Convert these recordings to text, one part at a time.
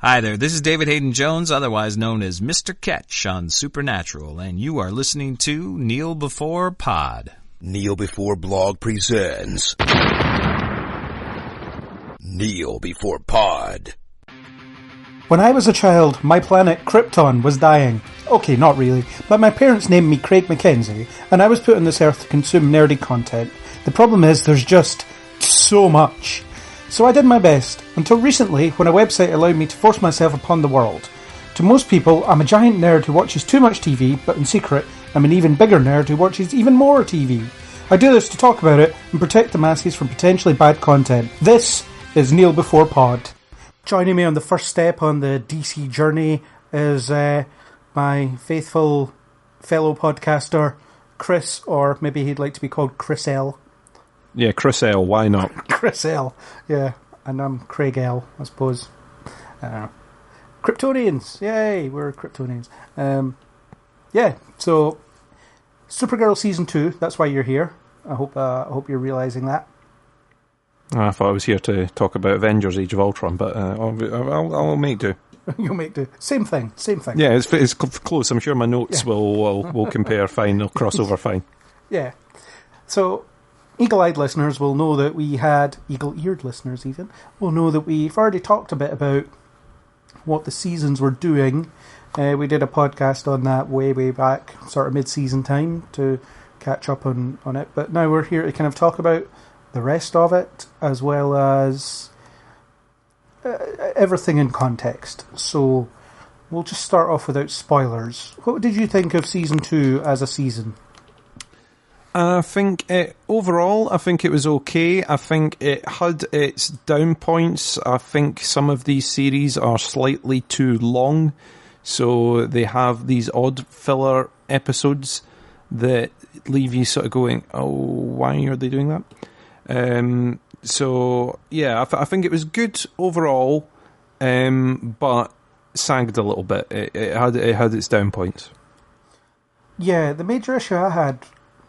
Hi there, this is David Hayden Jones, otherwise known as Mr. Ketch on Supernatural, and you are listening to Kneel Before Pod. Kneel Before Blog presents Kneel Before Pod. When I was a child, my planet Krypton was dying. Okay, not really, but my parents named me Craig Mackenzie, and I was put on this earth to consume nerdy content. The problem is, there's just so much. So I did my best, until recently, when a website allowed me to force myself upon the world. To most people, I'm a giant nerd who watches too much TV, but in secret, I'm an even bigger nerd who watches even more TV. I do this to talk about it and protect the masses from potentially bad content. This is Kneel Before Pod. Joining me on the first step on the DC journey is my faithful fellow podcaster, Chris, or maybe he'd like to be called Chris L. Yeah, Chris L, why not? Chris L, yeah. And I'm Craig L, I suppose. Kryptonians, yay, we're Kryptonians. Yeah, so Supergirl Season 2, that's why you're here. I hope you're realising that. I thought I was here to talk about Avengers Age of Ultron, but I'll make do. You'll make do. Same thing. Yeah, it's close. I'm sure my notes will compare fine, they'll cross over fine. Yeah. So, eagle-eyed listeners will know that we had, eagle-eared listeners even, will know that we've already talked a bit about what the seasons were doing. We did a podcast on that way back, sort of mid-season time, to catch up on it. But now we're here to kind of talk about the rest of it, as well as everything in context. So we'll just start off without spoilers. What did you think of Season 2 as a season? I think overall, I think it was okay. I think it had its down points. I think some of these series are slightly too long, so they have these odd filler episodes that leave you sort of going, oh, why are they doing that? So, yeah, I think it was good overall, but sagged a little bit. It had its down points. Yeah, the major issue I had,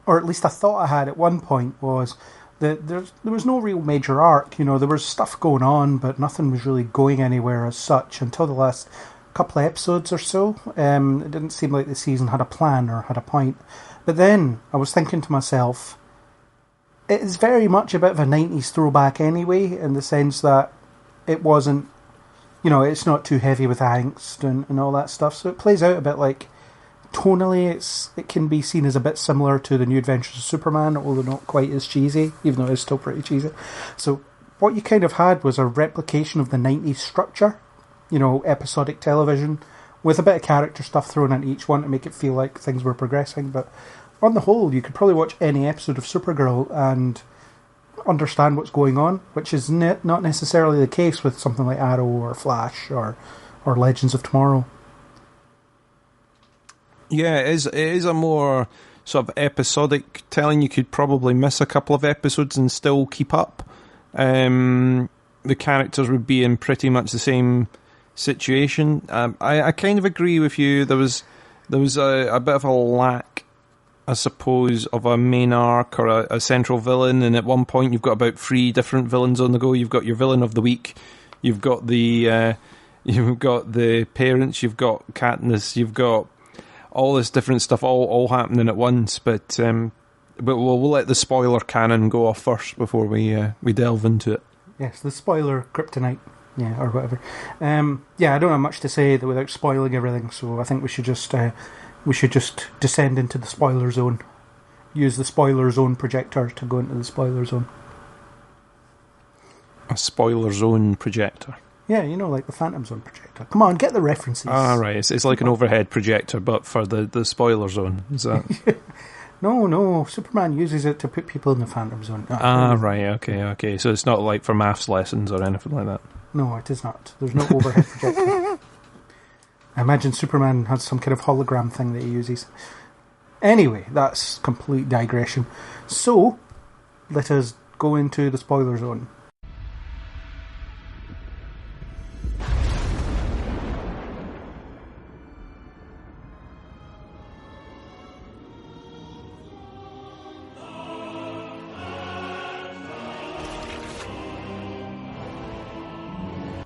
or at least I thought I had at one point, was that there was no real major arc. You know, there was stuff going on, but nothing was really going anywhere as such until the last couple of episodes or so. It didn't seem like the season had a plan or had a point. But then I was thinking to myself, it is very much a bit of a 90s throwback anyway, in the sense that it wasn't, you know, it's not too heavy with angst and all that stuff. So it plays out a bit like, tonally, it can be seen as a bit similar to the New Adventures of Superman, although not quite as cheesy, even though it's still pretty cheesy. So what you kind of had was a replication of the 90s structure, you know, episodic television, with a bit of character stuff thrown into each one to make it feel like things were progressing. But on the whole, you could probably watch any episode of Supergirl and understand what's going on, which is not necessarily the case with something like Arrow or Flash or Legends of Tomorrow. Yeah, it is a more sort of episodic telling. You could probably miss a couple of episodes and still keep up. The characters would be in pretty much the same situation. I kind of agree with you. There was a bit of a lack, I suppose, of a main arc or a central villain, and at one point you've got about 3 different villains on the go. You've got your villain of the week, you've got the parents, you've got Katniss, you've got all this different stuff all happening at once, but we'll let the spoiler canon go off first before we delve into it. Yes, the spoiler kryptonite, yeah, or whatever. Yeah, I don't have much to say without spoiling everything, so I think we should just descend into the spoiler zone. Use the spoiler zone projector to go into the spoiler zone. A spoiler zone projector. Yeah, you know, like the Phantom Zone projector. Come on, get the references. Ah, right. It's like an overhead projector, but for the spoiler zone. Is that? No. Superman uses it to put people in the Phantom Zone. Right. Okay. So it's not like for maths lessons or anything like that. No, it is not. There's no overhead projector. I imagine Superman has some kind of hologram thing that he uses. Anyway, that's complete digression. So, let us go into the spoiler zone.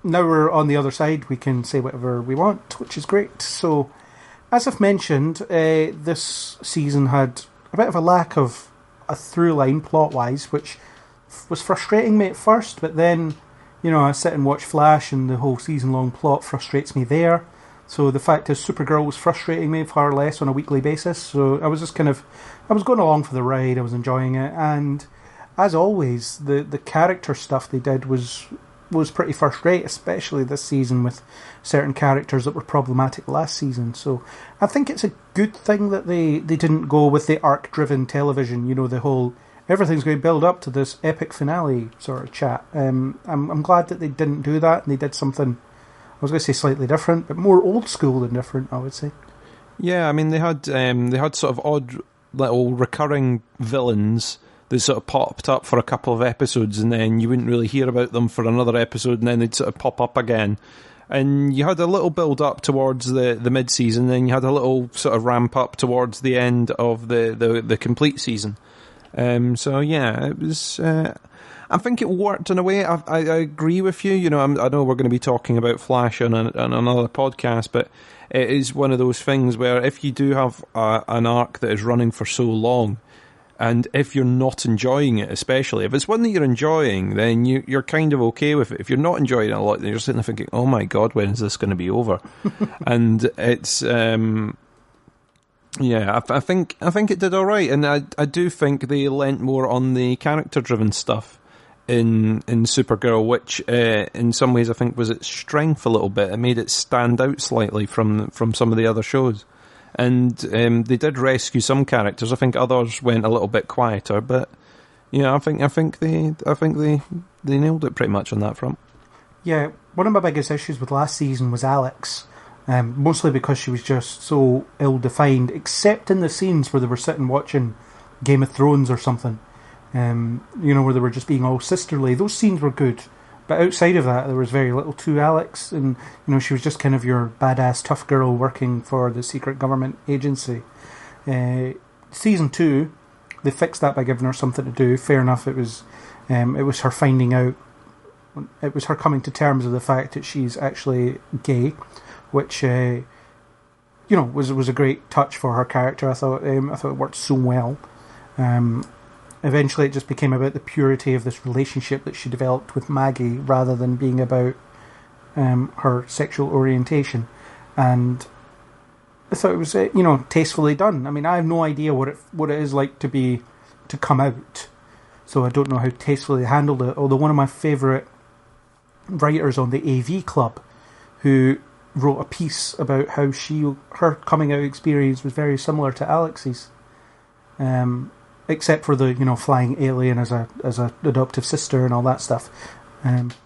now we're on the other side, we can say whatever we want, which is great. So, as I've mentioned, this season had a bit of a lack of a through line plot-wise, which was frustrating me at first, but then, I sit and watch Flash and the whole season-long plot frustrates me there. So the fact is Supergirl was frustrating me far less on a weekly basis, so I was just I was going along for the ride, I was enjoying it, and as always, the character stuff they did was pretty first rate, especially this season with certain characters that were problematic last season. So I think it's a good thing that they didn't go with the arc-driven television, the whole everything's going to build up to this epic finale sort of chat. I'm glad that they didn't do that, and they did something, I was going to say slightly different, but more old school than different, I would say. Yeah, I mean, they had sort of odd little recurring villains that sort of popped up for a couple of episodes, and then you wouldn't really hear about them for another episode, and then they'd sort of pop up again. And you had a little build up towards the mid-season, then you had a little sort of ramp up towards the end of the complete season. So yeah, it was. I think it worked in a way. I agree with you. I know we're going to be talking about Flash on another podcast, but it is one of those things where if you do have an arc that is running for so long, and if you're not enjoying it, especially if it's one that you're enjoying, then you're kind of okay with it. If you're not enjoying it a lot, then you're sitting there thinking, "Oh my God, when is this going to be over?" And it's. Yeah, I think it did all right, and I do think they lent more on the character-driven stuff in Supergirl, which in some ways I think was its strength a little bit. It made it stand out slightly from some of the other shows, and they did rescue some characters. I think others went a little bit quieter, but I think they nailed it pretty much on that front. Yeah, one of my biggest issues with last season was Alex. Mostly because she was just so ill-defined, except in the scenes where they were sitting watching Game of Thrones or something, where they were just being all sisterly. Those scenes were good, but outside of that, there was very little to Alex, and she was just kind of your badass tough girl working for the secret government agency. Season 2, they fixed that by giving her something to do. Fair enough, it was her finding out, it was her coming to terms with the fact that she's actually gay, which was a great touch for her character. I thought it worked so well. Eventually, it just became about the purity of this relationship that she developed with Maggie, rather than being about her sexual orientation. And I thought it was tastefully done. I mean, I have no idea what it is like to come out, so I don't know how tastefully they handled it. Although one of my favourite writers on the AV Club, who wrote a piece about how her coming out experience was very similar to Alex's, except for the flying alien as a adoptive sister and all that stuff.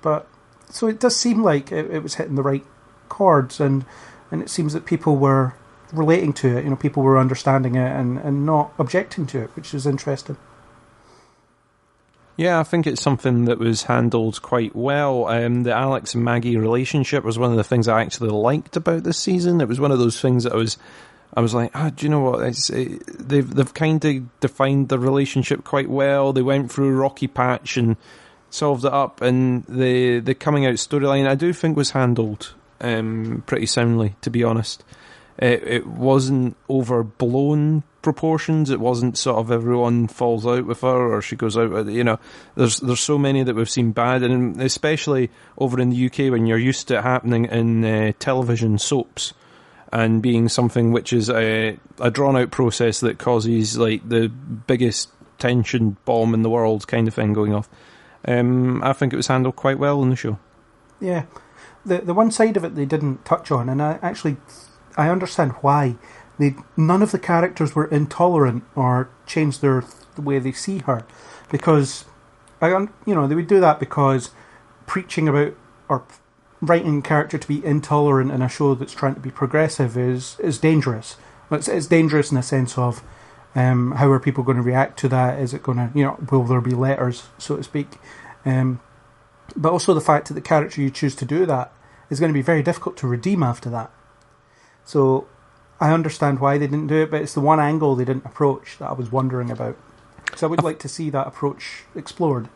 But so it does seem like it was hitting the right chords, and it seems that people were relating to it. People were understanding it and not objecting to it, which is interesting. Yeah, I think it's something that was handled quite well. The Alex and Maggie relationship was one of the things I actually liked about this season. It was one of those things that I was like, do you know what? They've kind of defined the relationship quite well. They went through a rocky patch and solved it up, and the coming out storyline I do think was handled pretty soundly, to be honest. It wasn't overblown proportions. It wasn't sort of everyone falls out with her or she goes out with, there's so many that we've seen bad, and especially over in the UK when you're used to it happening in television soaps and being something which is a drawn out process that causes like the biggest tension bomb in the world kind of thing going off. I think it was handled quite well in the show. Yeah. The one side of it they didn't touch on, and I understand why. None of the characters were intolerant or changed the way they see her, because they would do that because preaching about or writing a character to be intolerant in a show that's trying to be progressive is dangerous. It's dangerous in the sense of how are people going to react to that? Is it going to will there be letters, so to speak? But also the fact that the character you choose to do that is going to be very difficult to redeem after that. So I understand why they didn't do it, but it's the one angle they didn't approach that I was wondering about. So I would like to see that approach explored.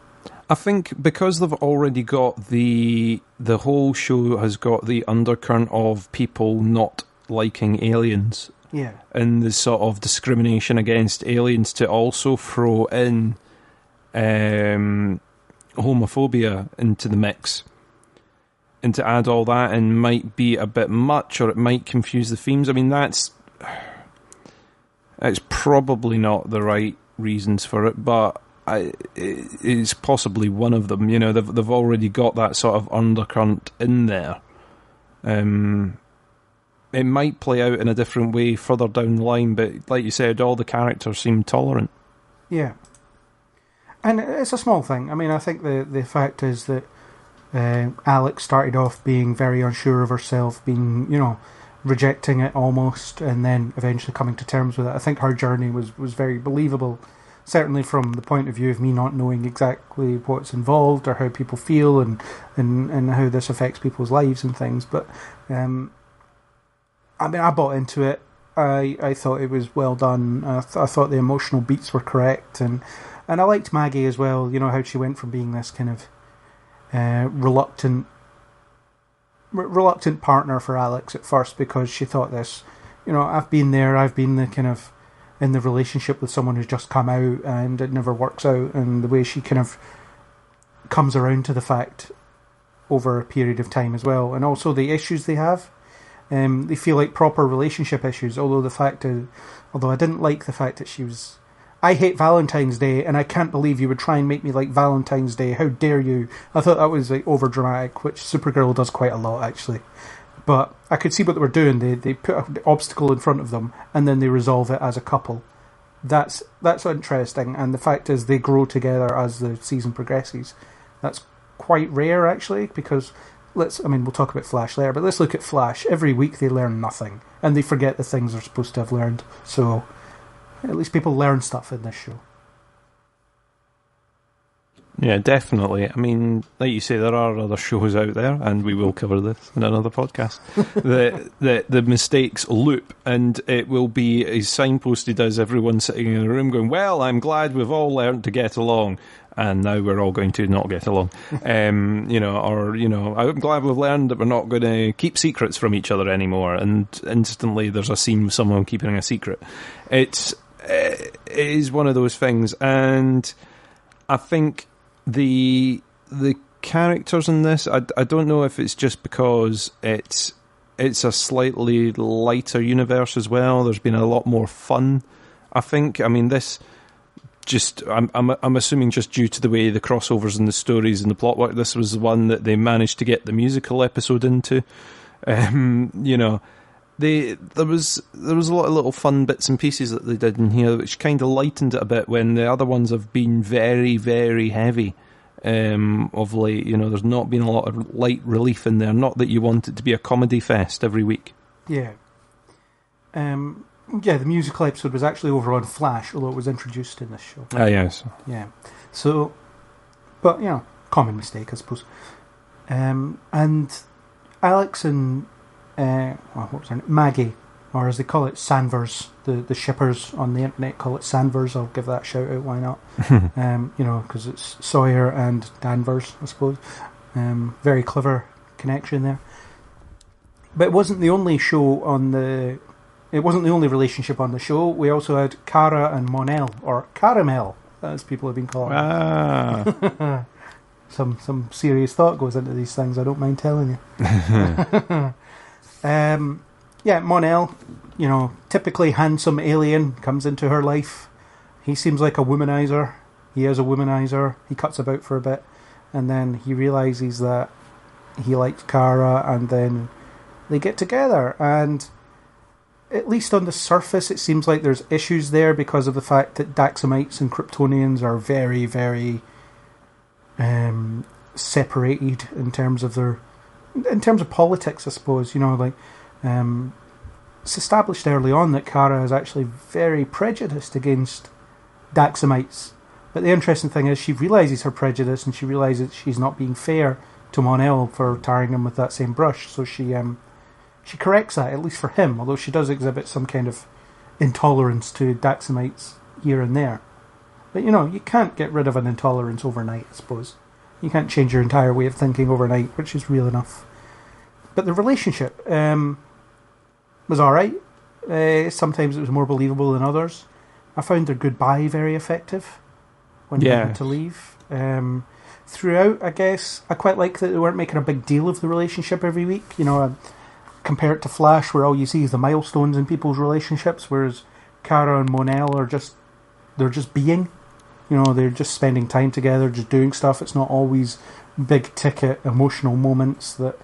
I think because they've already got the whole show has got the undercurrent of people not liking aliens. Yeah. And the sort of discrimination against aliens to also throw in homophobia into the mix. And to add all that in might be a bit much, or it might confuse the themes. I mean, that's probably not the right reasons for it, but it's possibly one of them. You know, they've already got that sort of undercurrent in there. It might play out in a different way further down the line, but like you said, all the characters seem tolerant. Yeah. And it's a small thing. I mean, I think the fact is that Alex started off being very unsure of herself, being, you know, rejecting it almost, and then eventually coming to terms with it. I think her journey was very believable, certainly from the point of view of me not knowing exactly what's involved or how people feel and how this affects people's lives and things. But, I mean, I bought into it. I thought it was well done. I thought the emotional beats were correct, and I liked Maggie as well, you know, how she went from being this kind of reluctant partner for Alex at first, because she thought this, you know, I've been the kind of in the relationship with someone who's just come out and it never works out, and the way she kind of comes around to the fact over a period of time as well, and also the issues they have. They feel like proper relationship issues, although I didn't like the fact that she was... I hate Valentine's Day, and I can't believe you would try and make me like Valentine's Day. How dare you? I thought that was like over dramatic, which Supergirl does quite a lot actually. But I could see what they were doing. They put an obstacle in front of them, and then they resolve it as a couple. That's interesting, and the fact is they grow together as the season progresses. That's quite rare actually, because we'll talk about Flash later, but let's look at Flash. Every week they learn nothing, and they forget the things they're supposed to have learned. So at least people learn stuff in this show. Yeah, definitely. I mean, like you say, there are other shows out there, and we will cover this in another podcast. the mistakes loop, and it will be as signposted as everyone sitting in a room going, well, I'm glad we've all learned to get along, and now we're all going to not get along. I'm glad we've learned that we're not going to keep secrets from each other anymore, and instantly there's a scene with someone keeping a secret. It is one of those things, and I think the characters in this, I don't know if it's just because it's a slightly lighter universe as well. There's been a lot more fun, I think. I mean, this just I'm assuming just due to the way the crossovers and the stories and the plot work, this was the one that they managed to get the musical episode into. There was a lot of little fun bits and pieces that they did in here, which kind of lightened it a bit when the other ones have been very, very heavy of late. You know, there's not been a lot of light relief in there. Not that you want it to be a comedy fest every week. Yeah. The musical episode was actually over on Flash, although it was introduced in this show. Ah, yes. Yeah. So, but, you know, common mistake, I suppose. And Alex and what was her name? Maggie, or as they call it, Sanvers. The shippers on the internet call it Sanvers. I'll give that a shout out. Why not? Because it's Sawyer and Danvers, I suppose. Very clever connection there. But it wasn't the only It wasn't the only relationship on the show. We also had Kara and Mon-El, or Caramel, as people have been calling it. Ah. Some serious thought goes into these things. I don't mind telling you. Mon-El, typically handsome alien, comes into her life. He seems like a womanizer. He is a womanizer. He cuts about for a bit, and then he realises that he likes Kara, and then they get together. And at least on the surface, it seems like there's issues there because of the fact that Daxamites and Kryptonians are very, very separated in terms of politics, I suppose. It's established early on that Kara is actually very prejudiced against Daxamites. But the interesting thing is she realises her prejudice, and she realises she's not being fair to Mon-El for tarring him with that same brush. So she corrects that, at least for him, although she does exhibit some kind of intolerance to Daxamites here and there. But, you can't get rid of an intolerance overnight, I suppose. You can't change your entire way of thinking overnight, which is real enough. But the relationship was alright. Sometimes it was more believable than others. I found their goodbye very effective when they had to leave. Throughout, I guess, I quite like that they weren't making a big deal of the relationship every week. Compare it to Flash, where all you see is the milestones in people's relationships, whereas Kara and Mon-El are just being. They're just spending time together, just doing stuff. It's not always big ticket emotional moments that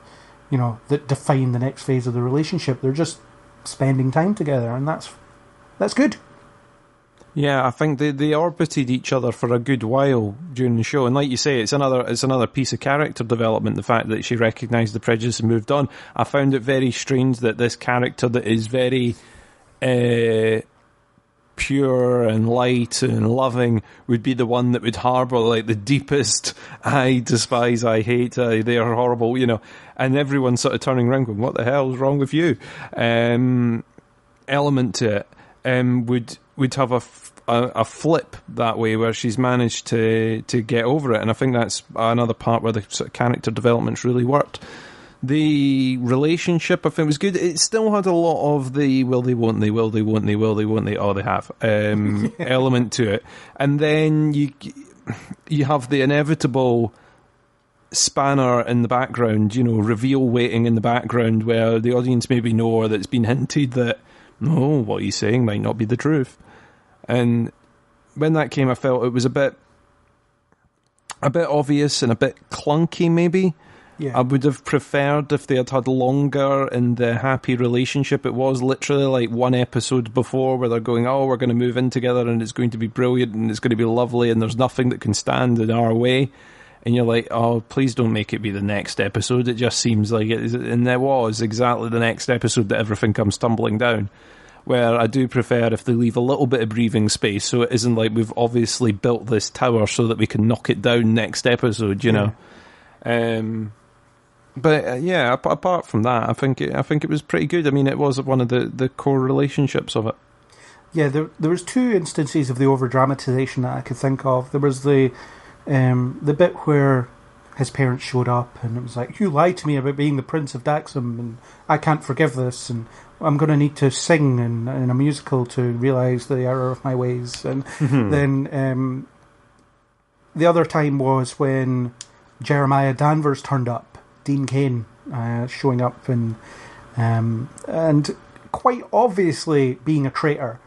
define the next phase of the relationship. They're just spending time together, and that's good. Yeah, I think they orbited each other for a good while during the show, and like you say, it's another piece of character development. The fact that she recognised the prejudice and moved on. I found it very strange that this character that is very pure and light and loving would be the one that would harbour like the deepest "I despise, I hate, they are horrible," and everyone sort of turning around going, "What the hell is wrong with you?" Element to it. Would have a flip that way where she's managed to get over it, and I think that's another part where the sort of character development's really worked. The relationship, I think, was good. It still had a lot of the will they, won't they, will they, won't they, will they, won't they, oh, they have element to it, and then you have the inevitable spanner in the background, reveal waiting in the background, where the audience maybe know or that's been hinted that no, what he's saying might not be the truth. And when that came, I felt it was a bit obvious and a bit clunky, maybe. Yeah. I would have preferred if they had longer in the happy relationship. It was literally like one episode before where they're going, oh, we're going to move in together and it's going to be brilliant and it's going to be lovely and there's nothing that can stand in our way. And you're like, oh, please don't make it be the next episode. It just seems like it is. And there was exactly the next episode that everything comes tumbling down. Where I do prefer if they leave a little bit of breathing space, so it isn't like we've obviously built this tower so that we can knock it down next episode, know. But yeah, apart from that, I think it was pretty good. I mean, it was one of the core relationships of it. Yeah, there was two instances of the over dramatization that I could think of. There was the bit where his parents showed up and it was like, you lied to me about being the Prince of Daxam and I can't forgive this and I'm going to need to sing in a musical to realise the error of my ways. And then the other time was when Jeremiah Danvers turned up, Dean Cain showing up and quite obviously being a traitor.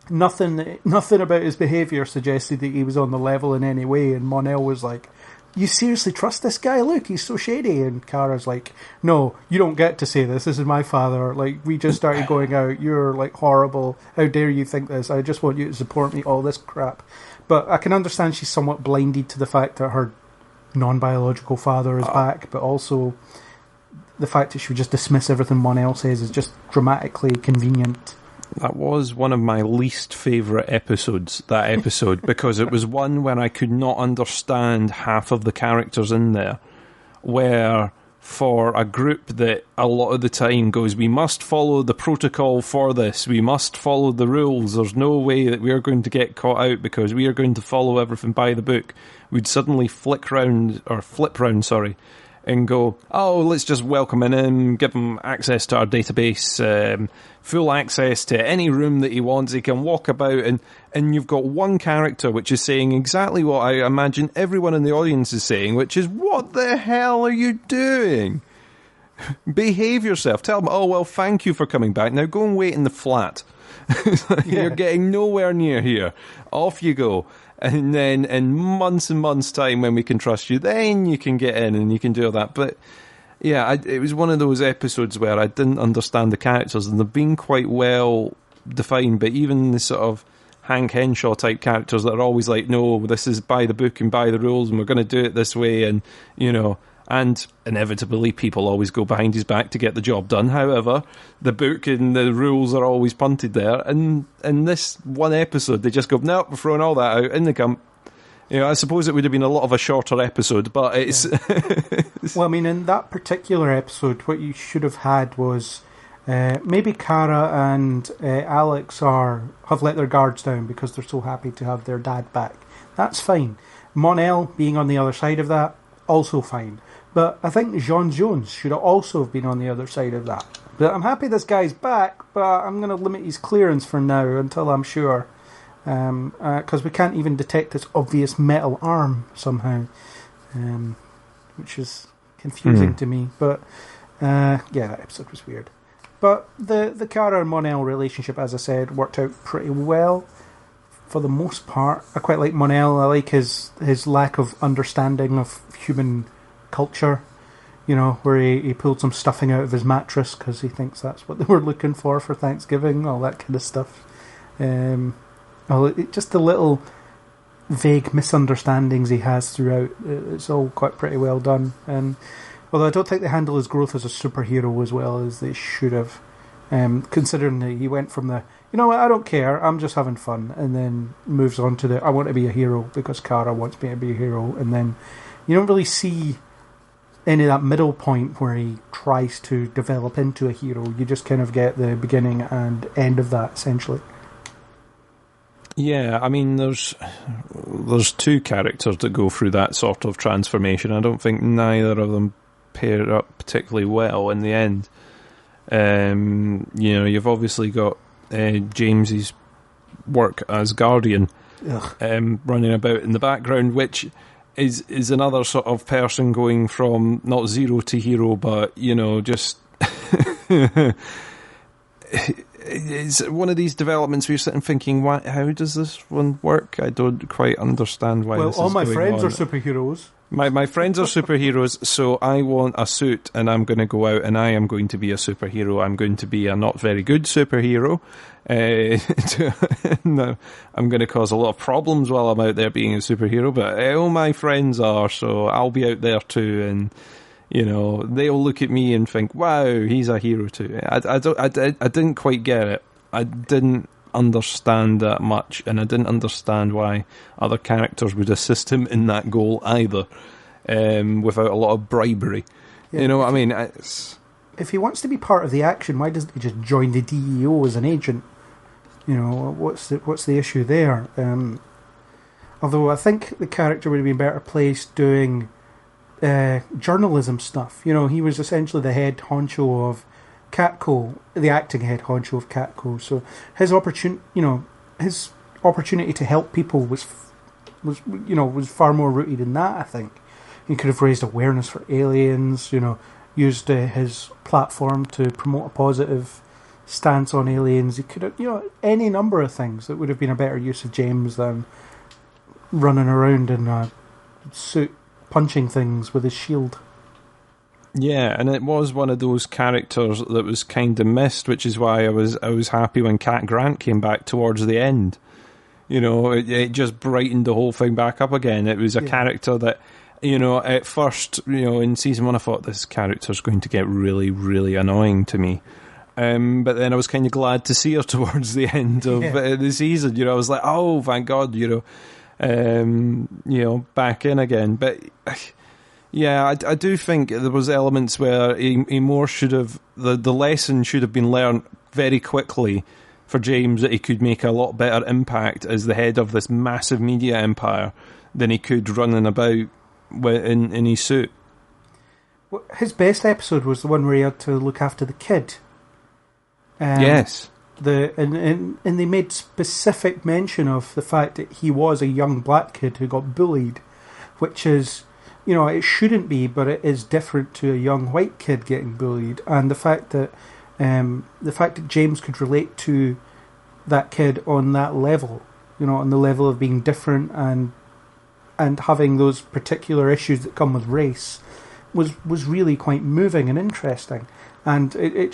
Nothing about his behaviour suggested that he was on the level in any way, and Mon-El was like, you seriously trust this guy? Look, he's so shady. And Kara's like, no, you don't get to say this. This is my father. Like, we just started going out. You're, like, horrible. How dare you think this? I just want you to support me, all this crap. But I can understand she's somewhat blinded to the fact that her non-biological father is back, but also the fact that she would just dismiss everything Mon-El says is just dramatically convenient. That was one of my least favourite episodes, that episode, because it was one where I could not understand half of the characters in there, where for a group that a lot of the time goes, we must follow the protocol for this, we must follow the rules, there's no way that we are going to get caught out because we are going to follow everything by the book, we'd suddenly flip round, and go, oh, let's just welcome him in, give him access to our database, full access to any room that he wants, he can walk about, and you've got one character which is saying exactly what I imagine everyone in the audience is saying, which is, what the hell are you doing? Behave yourself. Tell them, oh, well, thank you for coming back. Now go and wait in the flat. You're getting nowhere near here. Off you go. And then in months and months' time, when we can trust you, then you can get in and you can do all that. But yeah, it was one of those episodes where I didn't understand the characters, and they've been quite well defined. But even the sort of Hank Henshaw type characters that are always like, no, this is by the book and by the rules, and we're going to do it this way, and and inevitably people always go behind his back to get the job done. However, the book and the rules are always punted there. And in this one episode, they just go, nope, we're throwing all that out in the camp. I suppose it would have been a lot of a shorter episode, but it's... Well, I mean, in that particular episode, what you should have had was Maybe Kara and Alex have let their guards down because they're so happy to have their dad back. That's fine. Mon-El being on the other side of that, also fine. But I think J'onn J'onzz should also have been on the other side of that. But I'm happy this guy's back, but I'm going to limit his clearance for now until I'm sure. Because we can't even detect this obvious metal arm somehow. Which is confusing to me. But, yeah, that episode was weird. But the Kara and Mon-El relationship, as I said, worked out pretty well for the most part. I quite like Mon-El. I like his lack of understanding of human culture. You know, where he pulled some stuffing out of his mattress because he thinks that's what they were looking for Thanksgiving, all that kind of stuff. Just the little vague misunderstandings he has throughout. It's all quite pretty well done. And although I don't think they handle his growth as a superhero as well as they should have, considering that he went from the, you know what, I don't care, I'm just having fun, and then moves on to the, I want to be a hero because Kara wants me to be a hero, and then you don't really see any of that middle point where he tries to develop into a hero. You just kind of get the beginning and end of that, essentially. Yeah, I mean, there's two characters that go through that sort of transformation. I don't think neither of them pair up particularly well in the end. You know, you've obviously got James's work as Guardian running about in the background, which is another sort of person going from not zero to hero, but, you know, just it's one of these developments where you're sitting thinking, how does this one work? I don't quite understand why this is going on. Well, all my friends are superheroes. My friends are superheroes, so I want a suit, and I'm going to go out, and I am going to be a superhero. I'm going to be a not very good superhero. No, I'm going to cause a lot of problems while I'm out there being a superhero, but all my friends are, so I'll be out there too, and you know, they'll look at me and think, wow, he's a hero too. I didn't quite get it. I didn't understand that much, and I didn't understand why other characters would assist him in that goal either, without a lot of bribery. Yeah, you know what I mean? If he wants to be part of the action, why doesn't he just join the DEO as an agent? You know, what's the issue there? Although I think the character would have been better placed doing journalism stuff. You know, he was essentially the head honcho of Catco, the acting head honcho of Catco. So his opportunity to help people was far more rooted in that. I think he could have raised awareness for aliens. You know, used his platform to promote a positive stance on aliens. He could have, you know, any number of things that would have been a better use of James than running around in a suit punching things with his shield. Yeah, and it was one of those characters that was kind of missed, which is why I was happy when Cat Grant came back towards the end. You know, it just brightened the whole thing back up again. It was a character that, you know, at first, you know, in season 1 I thought this character's going to get really, really annoying to me. But then I was kind of glad to see her towards the end of the season. You know, I was like, oh, thank God, you know, back in again. But yeah, I do think there was elements where he more should have, the lesson should have been learned very quickly for James, that he could make a lot better impact as the head of this massive media empire than he could running about in his suit. Well, his best episode was the one where he had to look after the kid. Yes. And they made specific mention of the fact that he was a young black kid who got bullied, which is, you know, it shouldn't be, but it is different to a young white kid getting bullied. And the fact that James could relate to that kid on that level, you know, on the level of being different and having those particular issues that come with race, was really quite moving and interesting. And it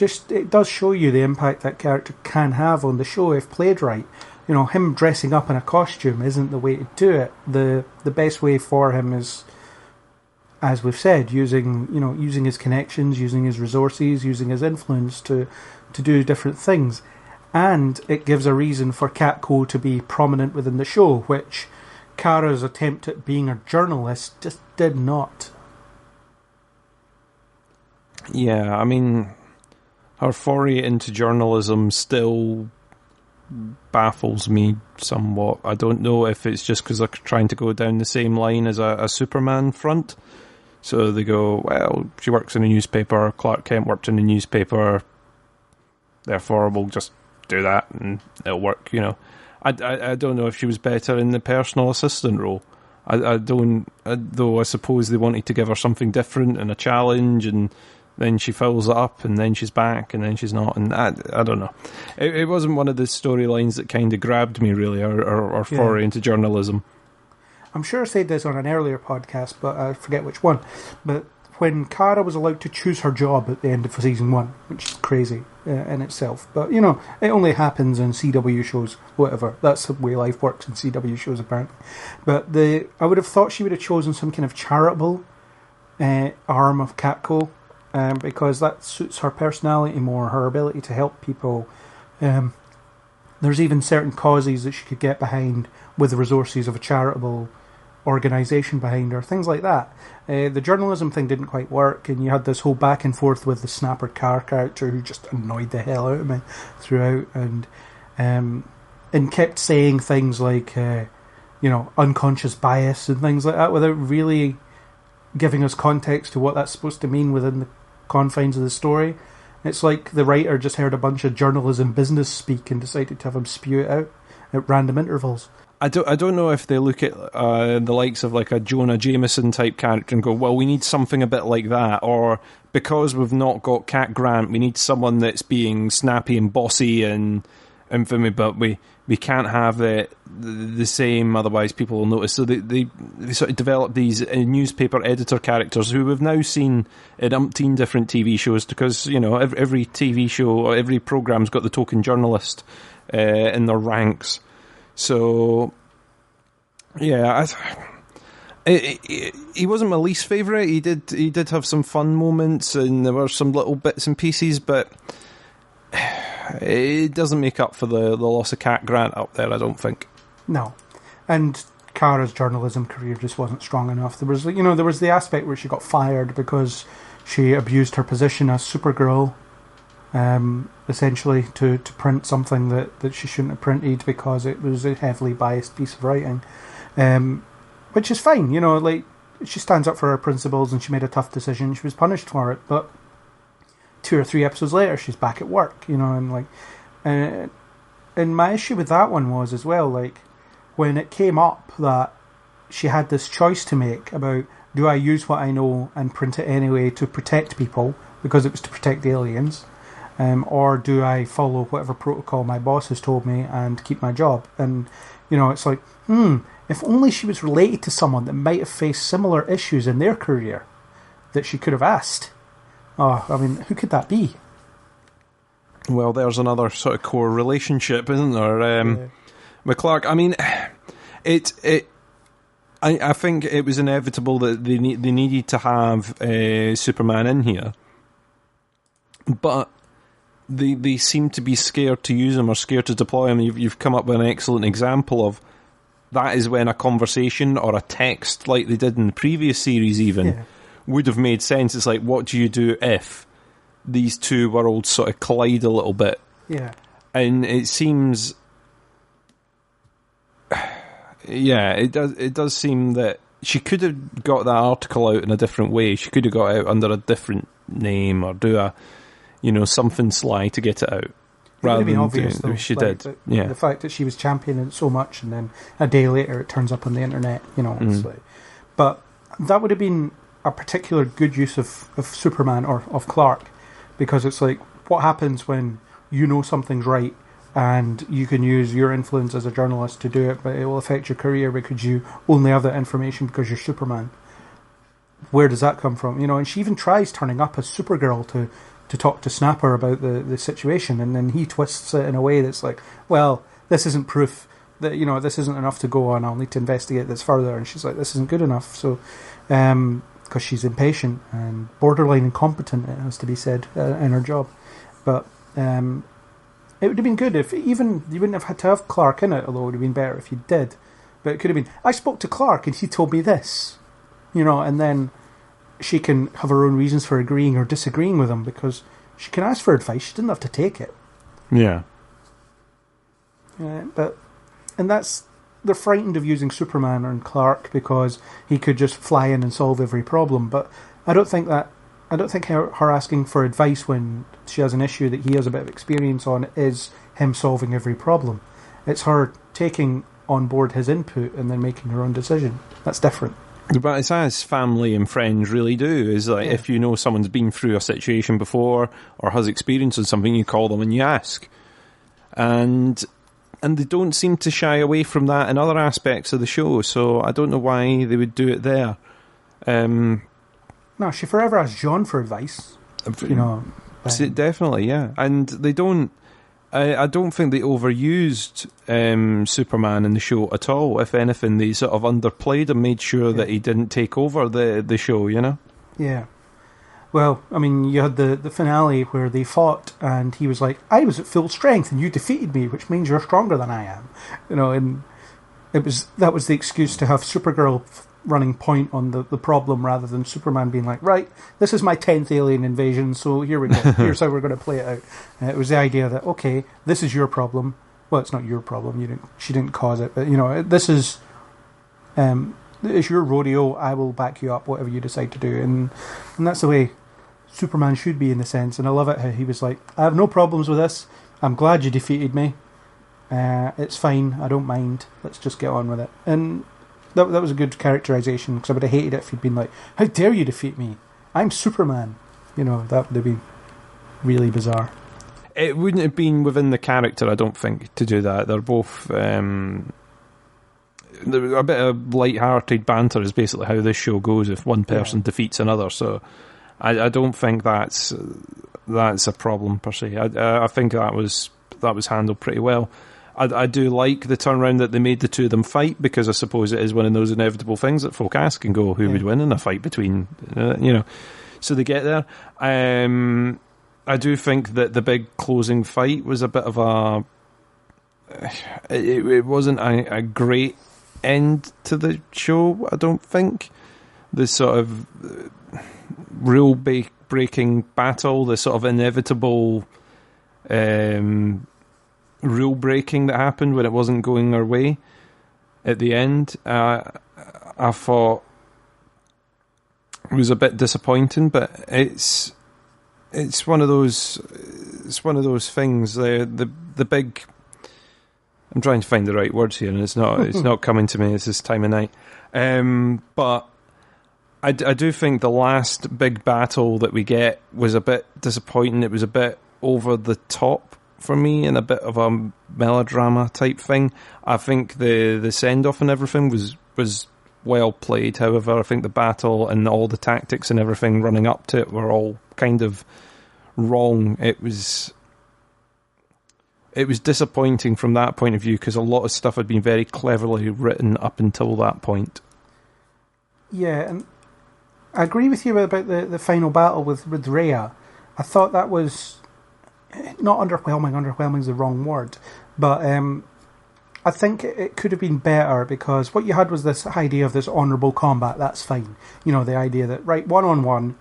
does show you the impact that character can have on the show if played right. You know, him dressing up in a costume isn't the way to do it. The best way for him is, as we've said, using his connections, using his resources, using his influence to do different things. And it gives a reason for Catco to be prominent within the show, which Kara's attempt at being a journalist just did not. Yeah, I mean, her foray into journalism still baffles me somewhat. I don't know if it's just because they're trying to go down the same line as a Superman front. So they go, well, she works in a newspaper, Clark Kent worked in a newspaper, therefore we'll just do that and it'll work, you know. I don't know if she was better in the personal assistant role. I don't, though I suppose they wanted to give her something different and a challenge, and then she fills it up, and then she's back, and then she's not, and I don't know. It wasn't one of the storylines that kind of grabbed me, really, or foray into journalism. I'm sure I said this on an earlier podcast, but I forget which one. But when Kara was allowed to choose her job at the end of season 1, which is crazy in itself, but, you know, it only happens in CW shows, whatever. That's the way life works in CW shows, apparently. But I would have thought she would have chosen some kind of charitable arm of Catco, because that suits her personality more, her ability to help people. There's even certain causes that she could get behind with the resources of a charitable organisation behind her, things like that. The journalism thing didn't quite work, and you had this whole back and forth with the Snapper car character who just annoyed the hell out of me throughout, and kept saying things like, unconscious bias and things like that without really giving us context to what that's supposed to mean within the confines of the story. It's like the writer just heard a bunch of journalism business speak and decided to have him spew it out at random intervals. I don't know if they look at the likes of like a Jonah Jameson type character and go, well, we need something a bit like that, or because we've not got Cat Grant, we need someone that's being snappy and bossy and infamy, but we can't have it the same, otherwise people will notice. So they sort of develop these newspaper editor characters who we've now seen in umpteen different TV shows, because, you know, every TV show or every program's got the token journalist in their ranks. So, yeah, he wasn't my least favourite. He did have some fun moments, and there were some little bits and pieces, but it doesn't make up for the loss of Cat Grant up there, I don't think. No. And Kara's journalism career just wasn't strong enough. There was the aspect where she got fired because she abused her position as Supergirl, essentially to print something that she shouldn't have printed because it was a heavily biased piece of writing, which is fine. You know, like, she stands up for her principles and she made a tough decision. She was punished for it, but 2 or 3 episodes later she's back at work, you know, and like, and my issue with that one was as well, like, when it came up that she had this choice to make about, do I use what I know and print it anyway to protect people because it was to protect the aliens, or do I follow whatever protocol my boss has told me and keep my job? And, you know, it's like, if only she was related to someone that might have faced similar issues in their career that she could have asked. Oh, I mean, who could that be? Well, there's another sort of core relationship, isn't there? With Clark, I mean, I think it was inevitable that they needed to have Superman in here, but they seem to be scared to use him or scared to deploy him. You've come up with an excellent example of that. Is when a conversation or a text, like they did in the previous series even, would have made sense. It's like, what do you do if these two worlds sort of collide a little bit? Yeah. And it seems, it does seem that she could have got that article out in a different way. She could have got it out under a different name or do something sly to get it out. Rather than obvious, though, she like, did. The fact that she was championing it so much, and then a day later it turns up on the internet, you know. It's like, but that would have been a particular good use of Superman or of Clark, because it's like, what happens when you know something's right and you can use your influence as a journalist to do it, but it will affect your career because you only have that information because you're Superman. Where does that come from? You know, and she even tries turning up as Supergirl to talk to Snapper about the situation, and then he twists it in a way that's like, well, this isn't proof that, you know, this isn't enough to go on, I'll need to investigate this further. And she's like, this isn't good enough. So, because she's impatient and borderline incompetent, it has to be said, in her job. But it would have been good if even you wouldn't have had to have Clark in it, although it would have been better if you did. But it could have been, I spoke to Clark and he told me this, you know, and then she can have her own reasons for agreeing or disagreeing with him, because She can ask for advice. She didn't have to take it. Yeah. And they're frightened of using Superman and Clark because he could just fly in and solve every problem. But I don't think her asking for advice when she has an issue that he has a bit of experience on is him solving every problem. It's her taking on board his input and then making her own decision. That's different. But it's as family and friends really do, is like if you know someone's been through a situation before or has experience in something, you call them and you ask. And they don't seem to shy away from that in other aspects of the show, so I don't know why they would do it there. No, she forever asks John for advice. Definitely, yeah. And they don't... I don't think they overused Superman in the show at all. If anything, they sort of underplayed and made sure that he didn't take over the show, you know? Yeah. Well, I mean, you had the finale where they fought and he was like, I was at full strength and you defeated me, which means you're stronger than I am. You know, and that was the excuse to have Supergirl running point on the problem rather than Superman being like, right, this is my 10th alien invasion, so here we go. Here's how we're going to play it out. It was the idea that, okay, this is your problem. Well, it's not your problem. She didn't cause it, but, you know, this is it's your rodeo. I will back you up, whatever you decide to do. And that's the way Superman should be in a sense. And I love it how he was like, I have no problems with this. I'm glad you defeated me. It's fine. I don't mind. Let's just get on with it. And that was a good characterization, because I would have hated it if he'd been like, how dare you defeat me? I'm Superman. You know, that would have been really bizarre. It wouldn't have been within the character, I don't think, to do that. They're both... a bit of light-hearted banter is basically how this show goes if one person defeats another. So I don't think that's a problem, per se. I think that was handled pretty well. I do like the turnaround that they made the two of them fight, because I suppose it is one of those inevitable things that folk ask and go, who would win in a fight between, you know. So they get there. I do think that the big closing fight was a bit of a... It wasn't a great end to the show, I don't think. The sort of rule-breaking battle, the sort of inevitable... rule breaking that happened when it wasn't going our way at the end, I thought it was a bit disappointing, but it's one of those things. The big, I'm trying to find the right words here, and it's not coming to me. It's this time of night, but I do think the last big battle that we get was a bit disappointing. It was a bit over the top for me, and a bit of a melodrama type thing. I think the send-off and everything was well played. However, I think the battle and all the tactics and everything running up to it were all kind of wrong. It was disappointing from that point of view, because a lot of stuff had been very cleverly written up until that point. Yeah, and I agree with you about the final battle with Rhea. I thought that was... not underwhelming. Underwhelming is the wrong word, but I think it could have been better, because what you had was this idea of this honourable combat. That's fine, you know, the idea that, right, 1-on-1,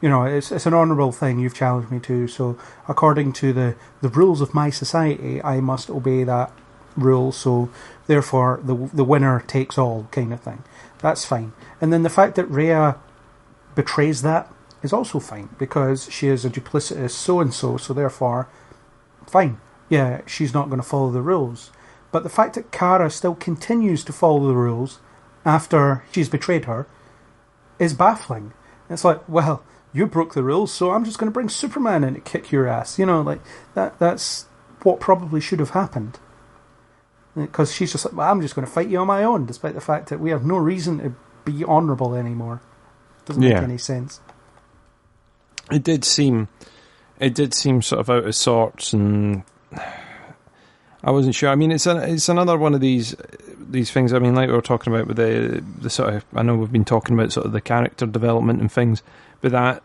you know, it's an honourable thing. You've challenged me to, so according to the rules of my society, I must obey that rule. So therefore, the winner takes all, kind of thing. That's fine. And then the fact that Rhea betrays that is also fine, because she is a duplicitous so-and-so, so therefore, fine. Yeah, she's not going to follow the rules. But the fact that Kara still continues to follow the rules after she's betrayed her is baffling. It's like, well, you broke the rules, so I'm just going to bring Superman in to kick your ass. You know, like, that's what probably should have happened. Because she's just like, well, I'm just going to fight you on my own, despite the fact that we have no reason to be honourable anymore. Doesn't make any sense. It did seem sort of out of sorts, and I wasn't sure. I mean, it's another one of these things. I mean, like we were talking about with the sort of, I know we've been talking about sort of the character development and things, but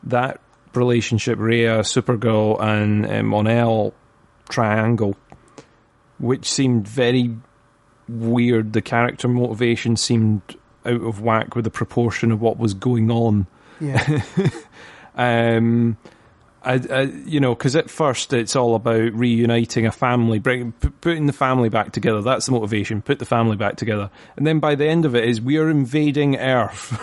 that relationship, Rhea, Supergirl, and Mon-El triangle, which seemed very weird. The character motivation seemed out of whack with the proportion of what was going on. Yeah. Because at first it's all about reuniting a family, putting the family back together. That's the motivation. Put the family back together, and then by the end of it is we are invading Earth.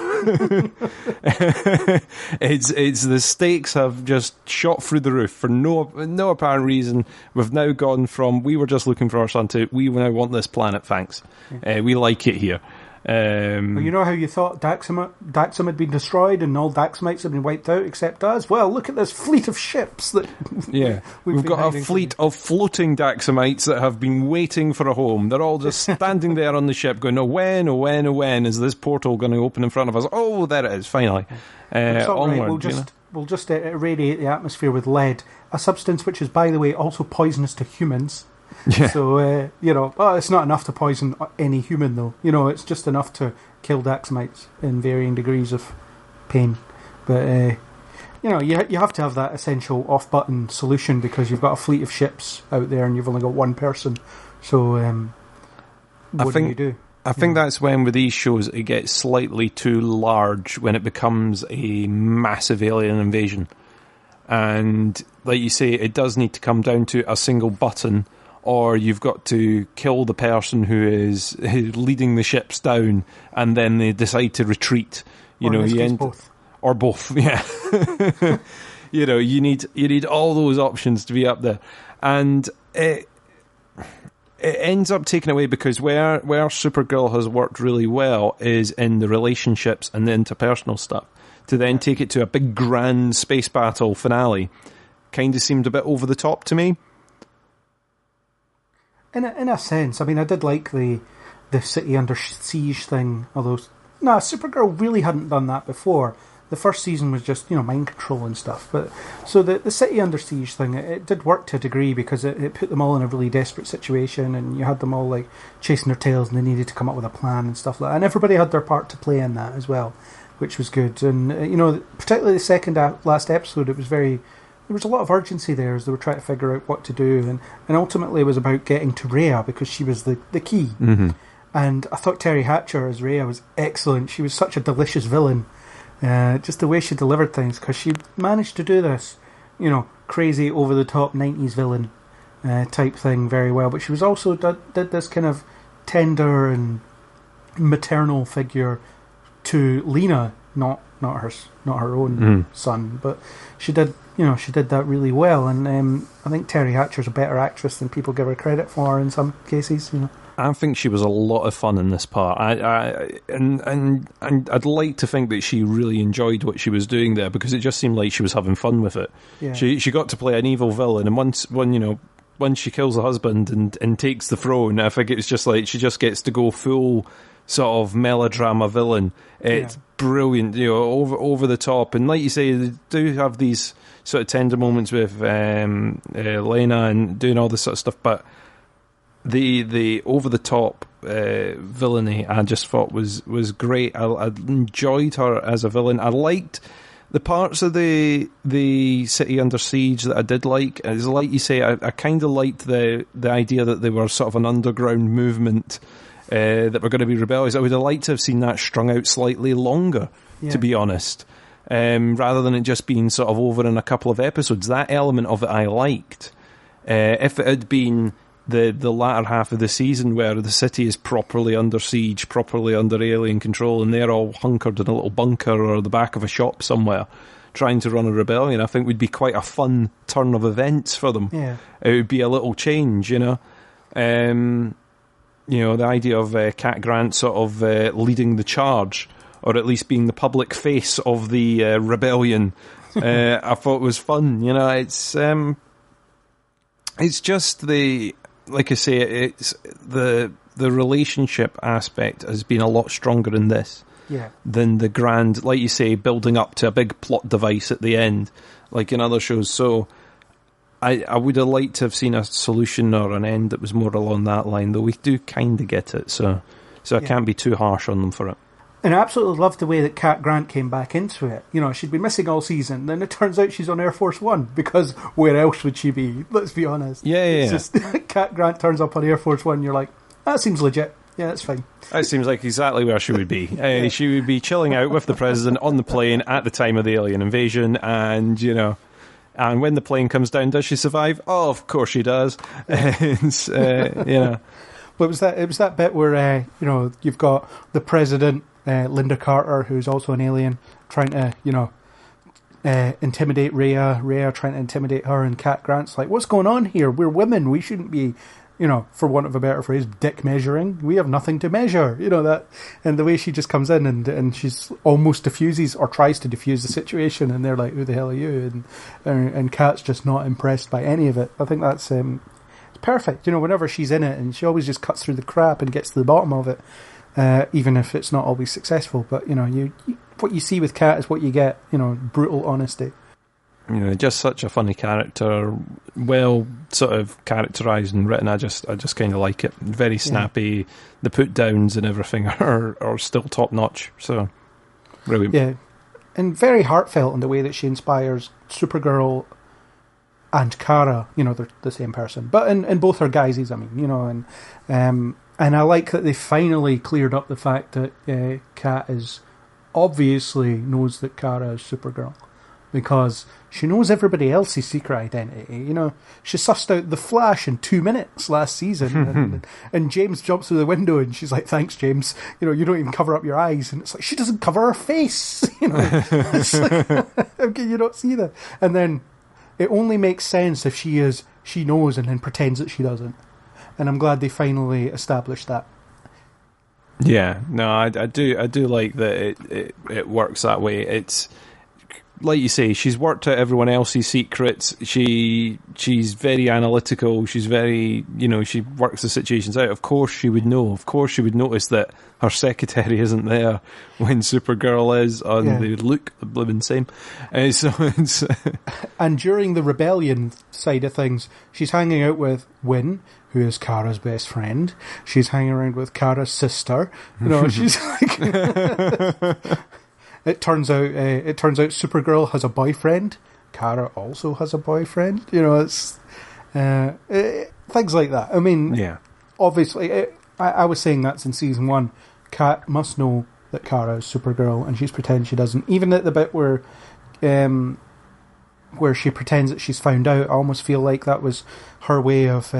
It's the stakes have just shot through the roof for no apparent reason. We've now gone from we were just looking for our son to we now want this planet. Thanks, we like it here. Well, you know how you thought Daxam had been destroyed and all Daxamites had been wiped out except us? Well, look at this fleet of ships that we've got a fleet of floating Daxamites that have been waiting for a home. They're all just standing there on the ship going, oh when is this portal going to open in front of us? Oh, there it is, finally. Onward, we'll just irradiate the atmosphere with lead, a substance which is, by the way, also poisonous to humans. Yeah. So, it's not enough to poison any human, though. It's just enough to kill Daxamites in varying degrees of pain. But, you have to have that essential off-button solution because you've got a fleet of ships out there and you've only got one person. So, what do you do? I think that's when, with these shows, it gets slightly too large when it becomes a massive alien invasion. And, like you say, it does need to come down to a single button, or you've got to kill the person who is leading the ships down, and then they decide to retreat. Both. Or both, yeah. You need all those options to be up there, and it ends up taking away because where Supergirl has worked really well is in the relationships and the interpersonal stuff. To then take it to a big grand space battle finale, kind of seemed a bit over the top to me. In a sense, I mean, I did like the city under siege thing, although Supergirl really hadn't done that before. The first season was just, mind control and stuff. But so the city under siege thing, it did work to a degree because it put them all in a really desperate situation, and you had them all like chasing their tails, and they needed to come up with a plan and stuff like that. And everybody had their part to play in that as well, which was good. And particularly the second last episode, there was a lot of urgency there as they were trying to figure out what to do, and ultimately it was about getting to Rhea because she was the key. Mm-hmm. And I thought Terry Hatcher as Rhea was excellent. She was such a delicious villain. Just the way she delivered things, because she managed to do this, crazy over-the-top 90s villain type thing very well. But she was also did this kind of tender and maternal figure to Lena, not her own son, but she did that really well, and I think Terry Hatcher's a better actress than people give her credit for in some cases. I think she was a lot of fun in this part. And I'd like to think that she really enjoyed what she was doing there because it just seemed like she was having fun with it. Yeah. She got to play an evil villain, and once she kills the husband and takes the throne, I think it's just like she just gets to go full sort of melodrama villain. It's brilliant, over the top, and like you say, they do have these sort of tender moments with Lena and doing all this sort of stuff, but the over the top villainy I just thought was great. I enjoyed her as a villain. I liked the parts of the city under siege that I did like. Is like you say, I kind of liked the idea that they were sort of an underground movement that were going to be rebellious. I would have liked to have seen that strung out slightly longer, to be honest, rather than it just being sort of over in a couple of episodes. That element of it I liked. If it had been the latter half of the season where the city is properly under siege, properly under alien control, and they're all hunkered in a little bunker or the back of a shop somewhere trying to run a rebellion, I think would be quite a fun turn of events for them. Yeah. It would be a little change, the idea of Cat Grant sort of leading the charge, or at least being the public face of the rebellion, I thought was fun. It's just like I say, it's the relationship aspect has been a lot stronger in this than the grand, like you say, building up to a big plot device at the end, like in other shows. So I would have liked to have seen a solution or an end that was more along that line, though we do kind of get it, so I can't be too harsh on them for it. And I absolutely loved the way that Cat Grant came back into it. She'd been missing all season, then it turns out she's on Air Force One, because where else would she be? Let's be honest. Yeah. It's just Cat Grant turns up on Air Force One, you're like, that seems legit. Yeah, that's fine. That seems like exactly where she would be. She would be chilling out with the president on the plane at the time of the alien invasion, and, you know, and when the plane comes down, does she survive? Oh, of course she does. And, you know. But it was that bit where, you know, you've got the president, Linda Carter, who's also an alien, trying to, you know, intimidate Rhea trying to intimidate her, and Cat Grant's like, what's going on here? We're women. We shouldn't be, you know, for want of a better phrase, dick measuring. We have nothing to measure, you know, that. And the way she just comes in and she's almost diffuses or tries to diffuse the situation, and they're like, who the hell are you? And Cat's just not impressed by any of it. I think that's it's perfect. You know, whenever she's in it, and she always just cuts through the crap and gets to the bottom of it, even if it's not always successful. But, you know, what you see with Cat is what you get, you know, brutal honesty. You know, just such a funny character, well sort of characterised and written. I just kind of like it. Very snappy. Yeah. The put downs and everything are still top notch. So brilliant. Yeah, and very heartfelt in the way that she inspires Supergirl and Kara. You know, they're the same person, but in both her guises. I mean, you know, and I like that they finally cleared up the fact that Kat is obviously knows that Kara is Supergirl, because she knows everybody else's secret identity. You know, she sussed out the Flash in 2 minutes last season, and James jumps through the window, and she's like, "Thanks, James. You know, you don't even cover up your eyes." And it's like, she doesn't cover her face. You know, it's like, how can you not see that? And then it only makes sense if she knows and then pretends that she doesn't. And I'm glad they finally established that. Yeah, no, I do like that it works that way. It's like you say, she's worked out everyone else's secrets. She's very analytical. She's very, you know, she works the situations out. Of course she would know. Of course she would notice that her secretary isn't there when Supergirl is, and they look the blooming same. So it's and during the rebellion side of things, she's hanging out with Wynn, who is Kara's best friend. She's hanging around with Kara's sister. You know, she's like. It turns out Supergirl has a boyfriend. Kara also has a boyfriend. You know, it's things like that. I mean, yeah. Obviously, I was saying that's in season 1. Kat must know that Kara is Supergirl, and she's pretending she doesn't. Even at the bit where she pretends that she's found out, I almost feel like that was her way of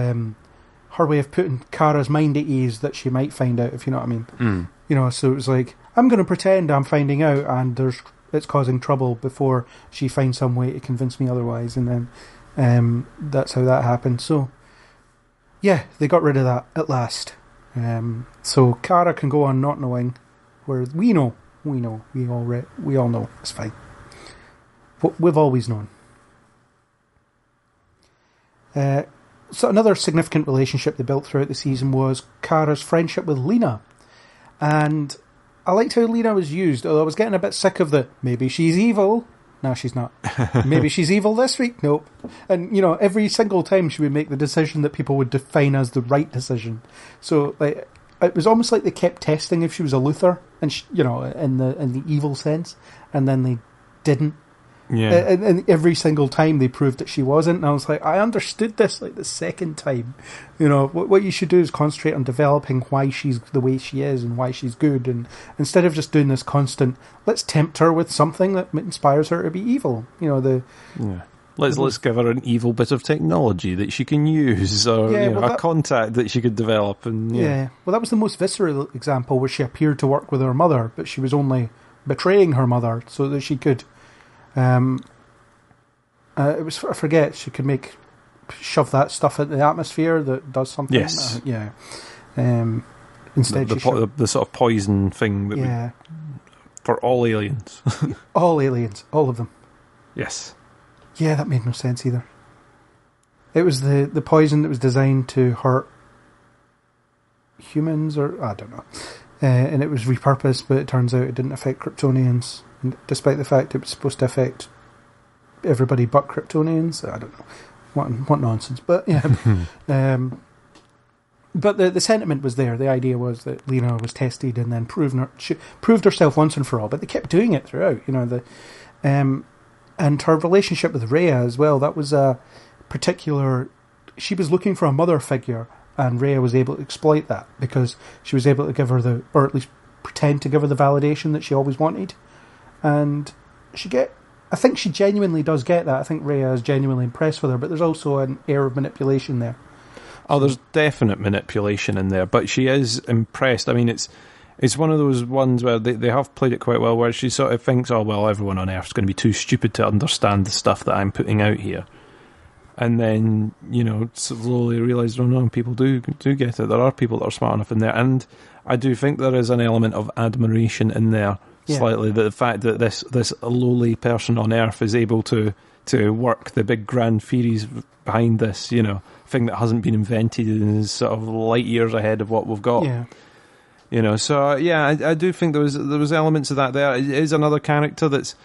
putting Kara's mind at ease that she might find out, if you know what I mean. Mm. You know, so it was like, I'm going to pretend I'm finding out, and it's causing trouble before she finds some way to convince me otherwise, and then that's how that happened. So, yeah, they got rid of that at last. So Kara can go on not knowing, where we all know, it's fine. But we've always known. So another significant relationship they built throughout the season was Kara's friendship with Lena. And I liked how Lena was used, although I was getting a bit sick of the, maybe she's evil. No, she's not. Maybe she's evil this week. Nope. And, you know, every single time she would make the decision that people would define as the right decision. So, like, it was almost like they kept testing if she was a Luthor, and she, you know, in the evil sense, and then they didn't. Yeah. And every single time they proved that she wasn't, and I was like, I understood this like the second time. You know, what you should do is concentrate on developing why she's the way she is and why she's good, and instead of just doing this constant, let's tempt her with something that inspires her to be evil. You know, let's give her an evil bit of technology that she can use, or a contact that she could develop. And well, that was the most visceral example, where she appeared to work with her mother, but she was only betraying her mother so that she could. It was, I forget, she could shove that stuff into the atmosphere that does something. Yes. Instead, the sort of poison thing that for all aliens. All aliens, all of them. Yes. Yeah, that made no sense either. It was the poison that was designed to hurt humans, or I don't know. And it was repurposed, but it turns out it didn't affect Kryptonians, despite the fact it was supposed to affect everybody but Kryptonians. I don't know what nonsense, but yeah. But the sentiment was there. The idea was that Lena was tested and then proved herself once and for all. But they kept doing it throughout. You know, and her relationship with Rhea as well. That was a particular. She was looking for a mother figure, and Rhea was able to exploit that because she was able to give her or at least pretend to give her the validation that she always wanted. And I think she genuinely does get that. I think Rhea is genuinely impressed with her, but there's also an air of manipulation there. Oh, there's definite manipulation in there, but she is impressed. I mean, it's one of those ones where they have played it quite well, where she sort of thinks, oh, well, everyone on Earth's going to be too stupid to understand the stuff that I'm putting out here. And then, slowly realise, oh no, people do get it. There are people that are smart enough in there. And I do think there is an element of admiration in there, slightly. The fact that this lowly person on Earth is able to work the big grand theories behind this, thing that hasn't been invented and is sort of light years ahead of what we've got. Yeah. So I do think there was elements of that there. It is another character that's,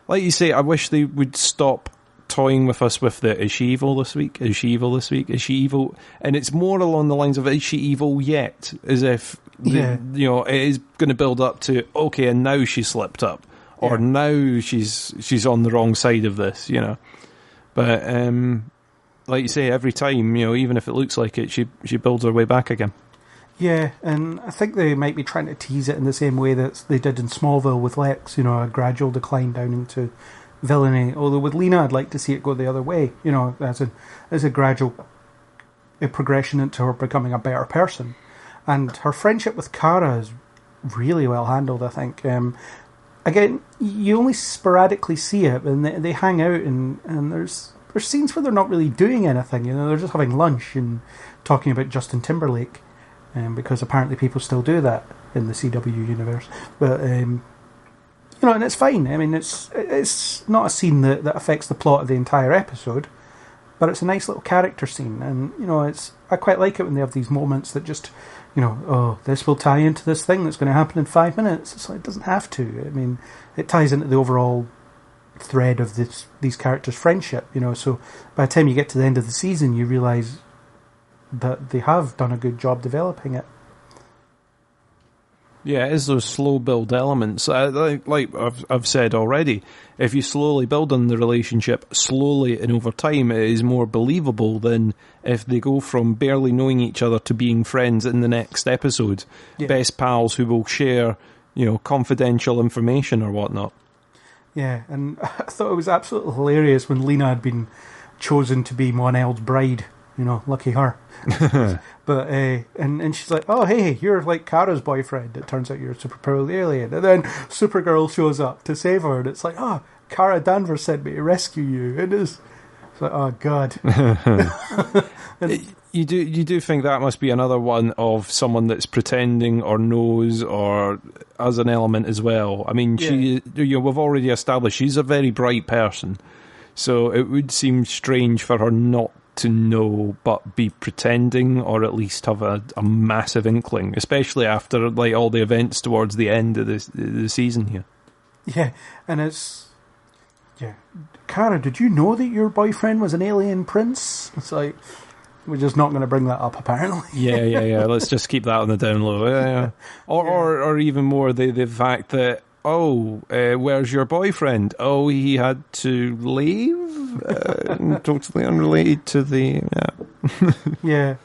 like you say, I wish they would stop toying with us with is she evil this week? Is she evil this week? Is she evil? And it's more along the lines of, is she evil yet? As if, it is going to build up to, okay, and now she slipped up. Or now she's on the wrong side of this, But, like you say, every time, even if it looks like it, she builds her way back again. Yeah, and I think they might be trying to tease it in the same way that they did in Smallville with Lex, a gradual decline down into villainy. Although with Lena, I'd like to see it go the other way, as a gradual progression into her becoming a better person. And her friendship with Kara is really well handled, I think. Again, you only sporadically see it, and they hang out, and there's scenes where they're not really doing anything. They're just having lunch and talking about Justin Timberlake, because apparently people still do that in the CW universe. But and it's fine. I mean, it's not a scene that affects the plot of the entire episode, but it's a nice little character scene, and I quite like it when they have these moments that just, this will tie into this thing that's going to happen in 5 minutes. It's like, it doesn't have to. I mean, it ties into the overall thread of these characters' friendship, so by the time you get to the end of the season, you realise that they have done a good job developing it. Yeah, it is those slow build elements. Like I've said already, if you slowly build on the relationship, slowly and over time, it is more believable than if they go from barely knowing each other to being friends in the next episode. Yeah. Best pals who will share, confidential information or whatnot. Yeah, and I thought it was absolutely hilarious when Lena had been chosen to be Mon-El's bride. Lucky her. But and she's like, oh hey, you're like Kara's boyfriend. It turns out you're a super-powered alien. And then Supergirl shows up to save her, and it's like, oh, Kara Danvers sent me to rescue you. And it's like, oh god. You do think that must be another one of someone that's pretending or knows or as an element as well. I mean, we've already established she's a very bright person, so it would seem strange for her not to know but be pretending, or at least have a massive inkling, especially after like all the events towards the end of the season here. Yeah, and it's Kara, did you know that your boyfriend was an alien prince? It's like, we're just not going to bring that up, apparently. Yeah. Let's just keep that on the down low. Yeah. Or even more, the fact that, where's your boyfriend? Oh, he had to leave? Totally unrelated to the... Yeah.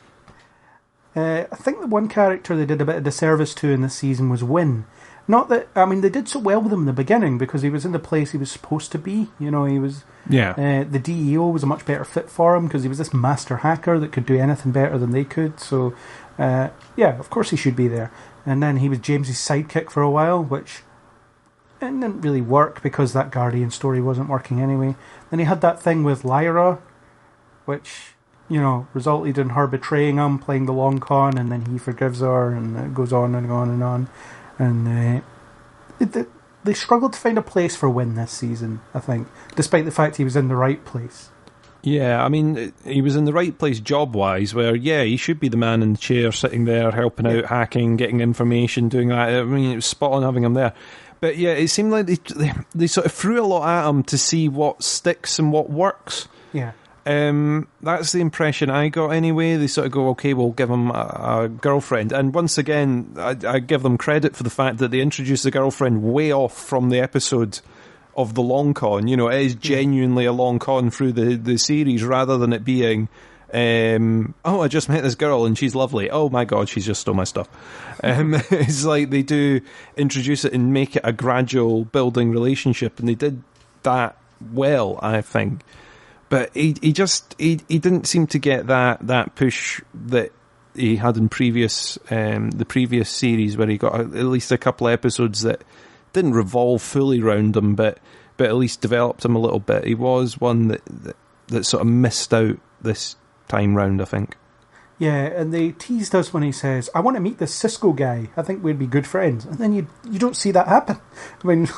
I think the one character they did a bit of disservice to in this season was Wynn. Not that... I mean, they did so well with him in the beginning because he was in the place he was supposed to be. He was... Yeah. The DEO was a much better fit for him because he was this master hacker that could do anything better than they could. So, of course he should be there. And then he was James's sidekick for a while, which... it didn't really work because that Guardian story wasn't working anyway. Then he had that thing with Lyra, which, resulted in her betraying him, playing the long con, and then he forgives her, and it goes on and on and on. And they struggled to find a place for Wynn this season, I think, despite the fact he was in the right place. Yeah, I mean, he was in the right place job-wise, where, he should be the man in the chair, sitting there, helping out, hacking, getting information, doing that. I mean, it was spot on having him there. But yeah, it seemed like they sort of threw a lot at him to see what sticks and what works. Yeah. That's the impression I got anyway. They sort of go, okay, we'll give him a girlfriend. And once again, I give them credit for the fact that they introduced the girlfriend way off from the episode of the long con. It is genuinely a long con through the series rather than it being I just met this girl and she's lovely. Oh my god, she's just stole my stuff. It's like they do introduce it and make it a gradual building relationship, and they did that well, I think. But he didn't seem to get that push that he had in the previous series, where he got at least a couple of episodes that didn't revolve fully around him, but at least developed him a little bit. He was one that sort of missed out this time round, I think. Yeah, and they teased us when he says, "I want to meet this Cisco guy. I think we'd be good friends." And then you don't see that happen. I mean,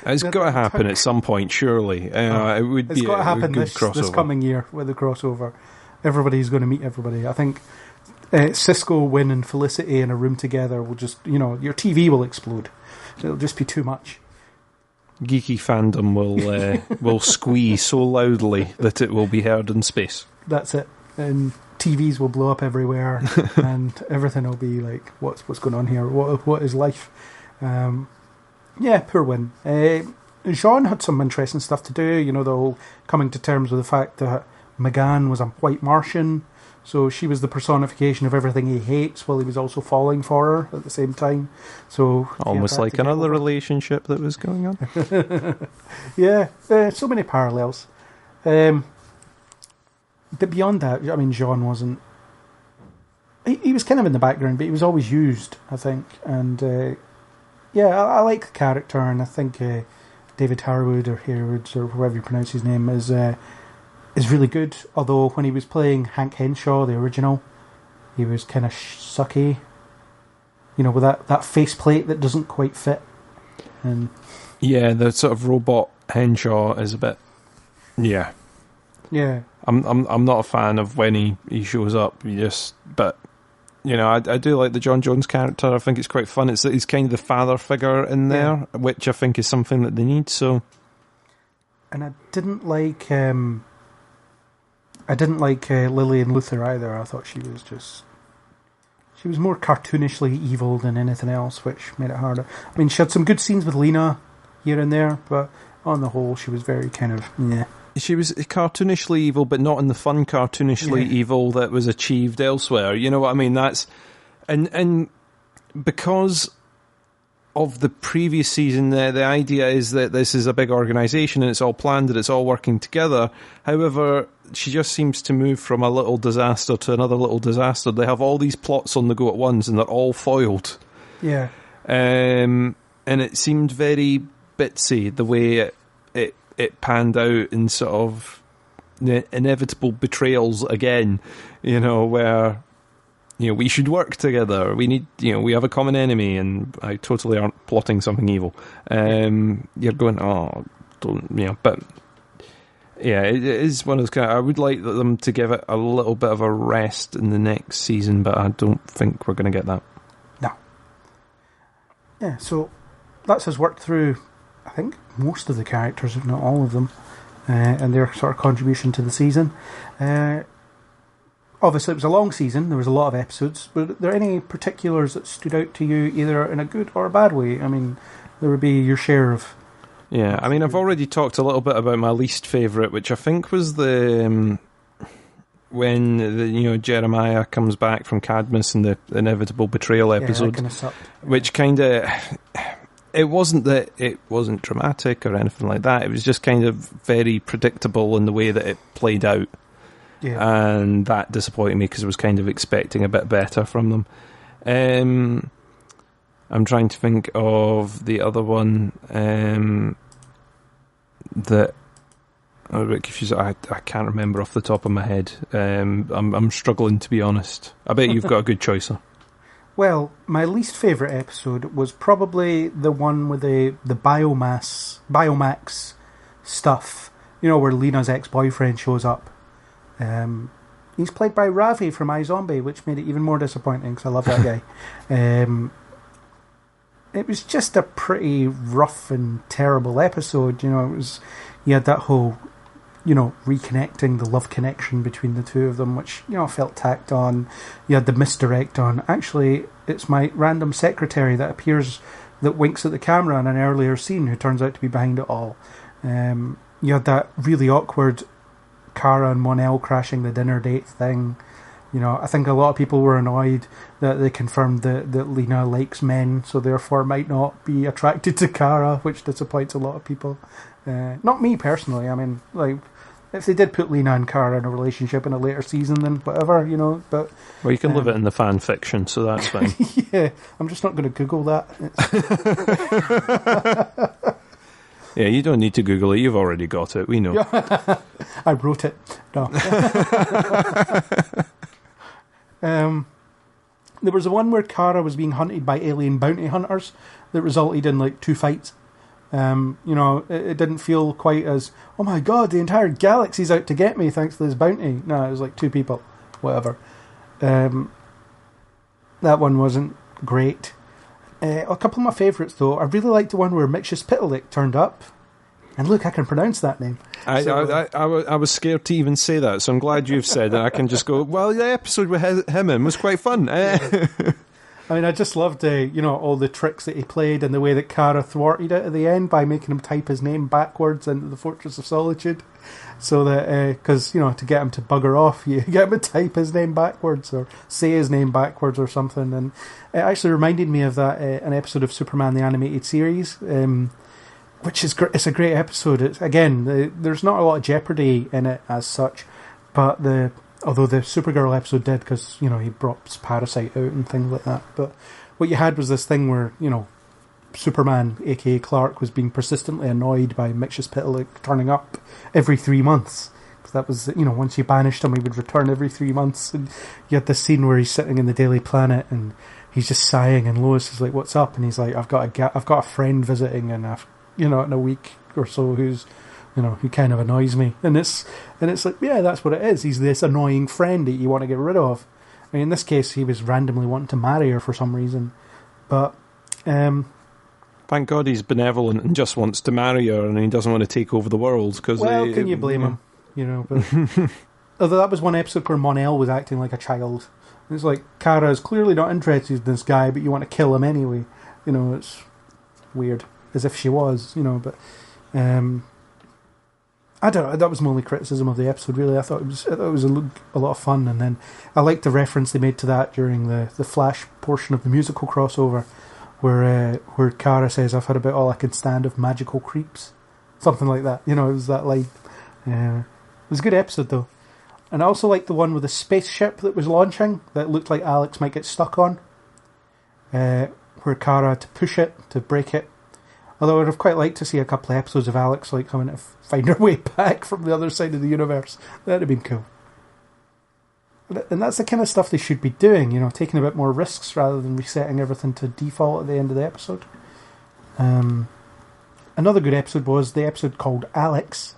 it's got to happen at some point, surely. It would be. It's got to happen this coming year with the crossover. Everybody's going to meet everybody. I think Cisco, Wynn, and Felicity in a room together will just, your TV will explode. It'll just be too much. Geeky fandom will squeeze so loudly that it will be heard in space. That's it. And TVs will blow up everywhere, and everything will be like, what's going on here? What is life? Poor Wynn. Jean had some interesting stuff to do. The whole coming to terms with the fact that McGann was a white Martian, so she was the personification of everything he hates, while he was also falling for her at the same time. So almost like another relationship that was going on. So many parallels. But beyond that, I mean, Jean wasn't... He was kind of in the background, but he was always used, I think. And, I like the character, and I think David Harwood, or Harwoods, or however you pronounce his name, is really good. Although, when he was playing Hank Henshaw, the original, he was kind of sucky. With that faceplate that doesn't quite fit. And yeah, the sort of robot Henshaw is a bit... Yeah. Yeah. I'm not a fan of when he shows up. But I do like the John Jones character. I think it's quite fun. He's kind of the father figure in there, which I think is something that they need. So, and I didn't like Lillian Luthor either. I thought she was more cartoonishly evil than anything else, which made it harder. I mean, she had some good scenes with Lena here and there, but on the whole, she was very kind of She was cartoonishly evil, but not in the fun cartoonishly evil that was achieved elsewhere. You know what I mean? That's and because of the previous season, the idea is that this is a big organisation and it's all planned and it's all working together. However, she just seems to move from a little disaster to another little disaster. They have all these plots on the go at once, and they're all foiled. Yeah. And it seemed very bitsy the way it panned out in sort of inevitable betrayals again, where, we should work together. We need, we have a common enemy, and I totally aren't plotting something evil. You're going, but yeah, it is one of those kind of, I would like them to give it a little bit of a rest in the next season, but I don't think we're going to get that. No. Yeah, so that's us worked through, I think, most of the characters, if not all of them, and their sort of contribution to the season. Obviously, it was a long season. There was a lot of episodes. Were there any particulars that stood out to you, either in a good or a bad way? I mean, there would be your share of... Yeah, I mean, I've already talked a little bit about my least favourite, which I think was the... when Jeremiah comes back from Cadmus in the inevitable betrayal episode, that kind of sucked. Which kind of... It wasn't that it wasn't dramatic or anything like that. It was just kind of very predictable in the way that it played out. Yeah. And that disappointed me because I was kind of expecting a bit better from them. I'm trying to think of the other one that I'm a bit confused. I can't remember off the top of my head. I'm struggling, to be honest. I bet you've got a good choice, though. Well, my least favourite episode was probably the one with the Biomax stuff. Where Lena's ex-boyfriend shows up. He's played by Ravi from iZombie, which made it even more disappointing because I love that guy. It was just a pretty rough and terrible episode. You had that whole, reconnecting, the love connection between the two of them, which, felt tacked on. You had the misdirect on, actually, it's my random secretary that appears, that winks at the camera in an earlier scene, who turns out to be behind it all. You had that really awkward Kara and Mon-El crashing the dinner date thing. You know, I think a lot of people were annoyed that they confirmed that Lena likes men, so therefore might not be attracted to Kara, which disappoints a lot of people. Not me personally. I mean, like, if they did put Lena and Kara in a relationship in a later season, then whatever, you know. But well, you can live it in the fan fiction, so that's fine. Yeah, I'm just not going to Google that. Yeah, you don't need to Google it. You've already got it. We know. I wrote it. No. There was a one where Kara was being hunted by alien bounty hunters that resulted in like 2 fights. You know, it didn't feel quite as, oh my god, the entire galaxy's out to get me thanks to this bounty. No, it was like 2 people, whatever. That one wasn't great. A couple of my favourites though, I really liked the one where Mixus Pitalik turned up. And look, I can pronounce that name. I was scared to even say that, so I'm glad you've said it. I can just go, well, the episode with him in was quite fun. I mean, I just loved, you know, all the tricks that he played and the way that Kara thwarted it at the end by making him type his name backwards into the Fortress of Solitude. So that, because, you know, to get him to bugger off, you get him to type his name backwards or say his name backwards or something. And it actually reminded me of that, an episode of Superman the Animated Series, which is great. It's a great episode. It's, again, there's not a lot of jeopardy in it as such, but although the Supergirl episode did, because, you know, he brought Parasite out and things like that. But what you had was this thing where, you know, Superman, aka Clark, was being persistently annoyed by Mixus Pitalik turning up every 3 months. Because that was, you know, once you banished him, he would return every 3 months. And you had this scene where he's sitting in the Daily Planet and he's just sighing, and Lois is like, "What's up?" And he's like, "I've got a friend visiting, and in a week or so who's, you know, who kind of annoys me." And it's like, yeah, that's what it is. He's this annoying friend that you want to get rid of. I mean, in this case, he was randomly wanting to marry her for some reason. But thank God he's benevolent and just wants to marry her, and he doesn't want to take over the world. Well, can you blame him? You know, but although that was one episode where Mon-El was acting like a child. It's like, Kara is clearly not interested in this guy, but you want to kill him anyway. You know, it's weird. As if she was, you know, but I don't know, that was my only criticism of the episode, really. I thought it was a lot of fun, and then I liked the reference they made to that during the Flash portion of the musical crossover, where Kara says, "I've had about all I can stand of magical creeps," something like that. You know, it was that line. It was a good episode though, and I also liked the one with the spaceship that was launching that looked like Alex might get stuck on, where Kara had to push it to break it. Although I'd have quite liked to see a couple of episodes of Alex like coming to find her way back from the other side of the universe. That'd have been cool. And that's the kind of stuff they should be doing, you know, taking a bit more risks rather than resetting everything to default at the end of the episode. Another good episode was the episode called Alex,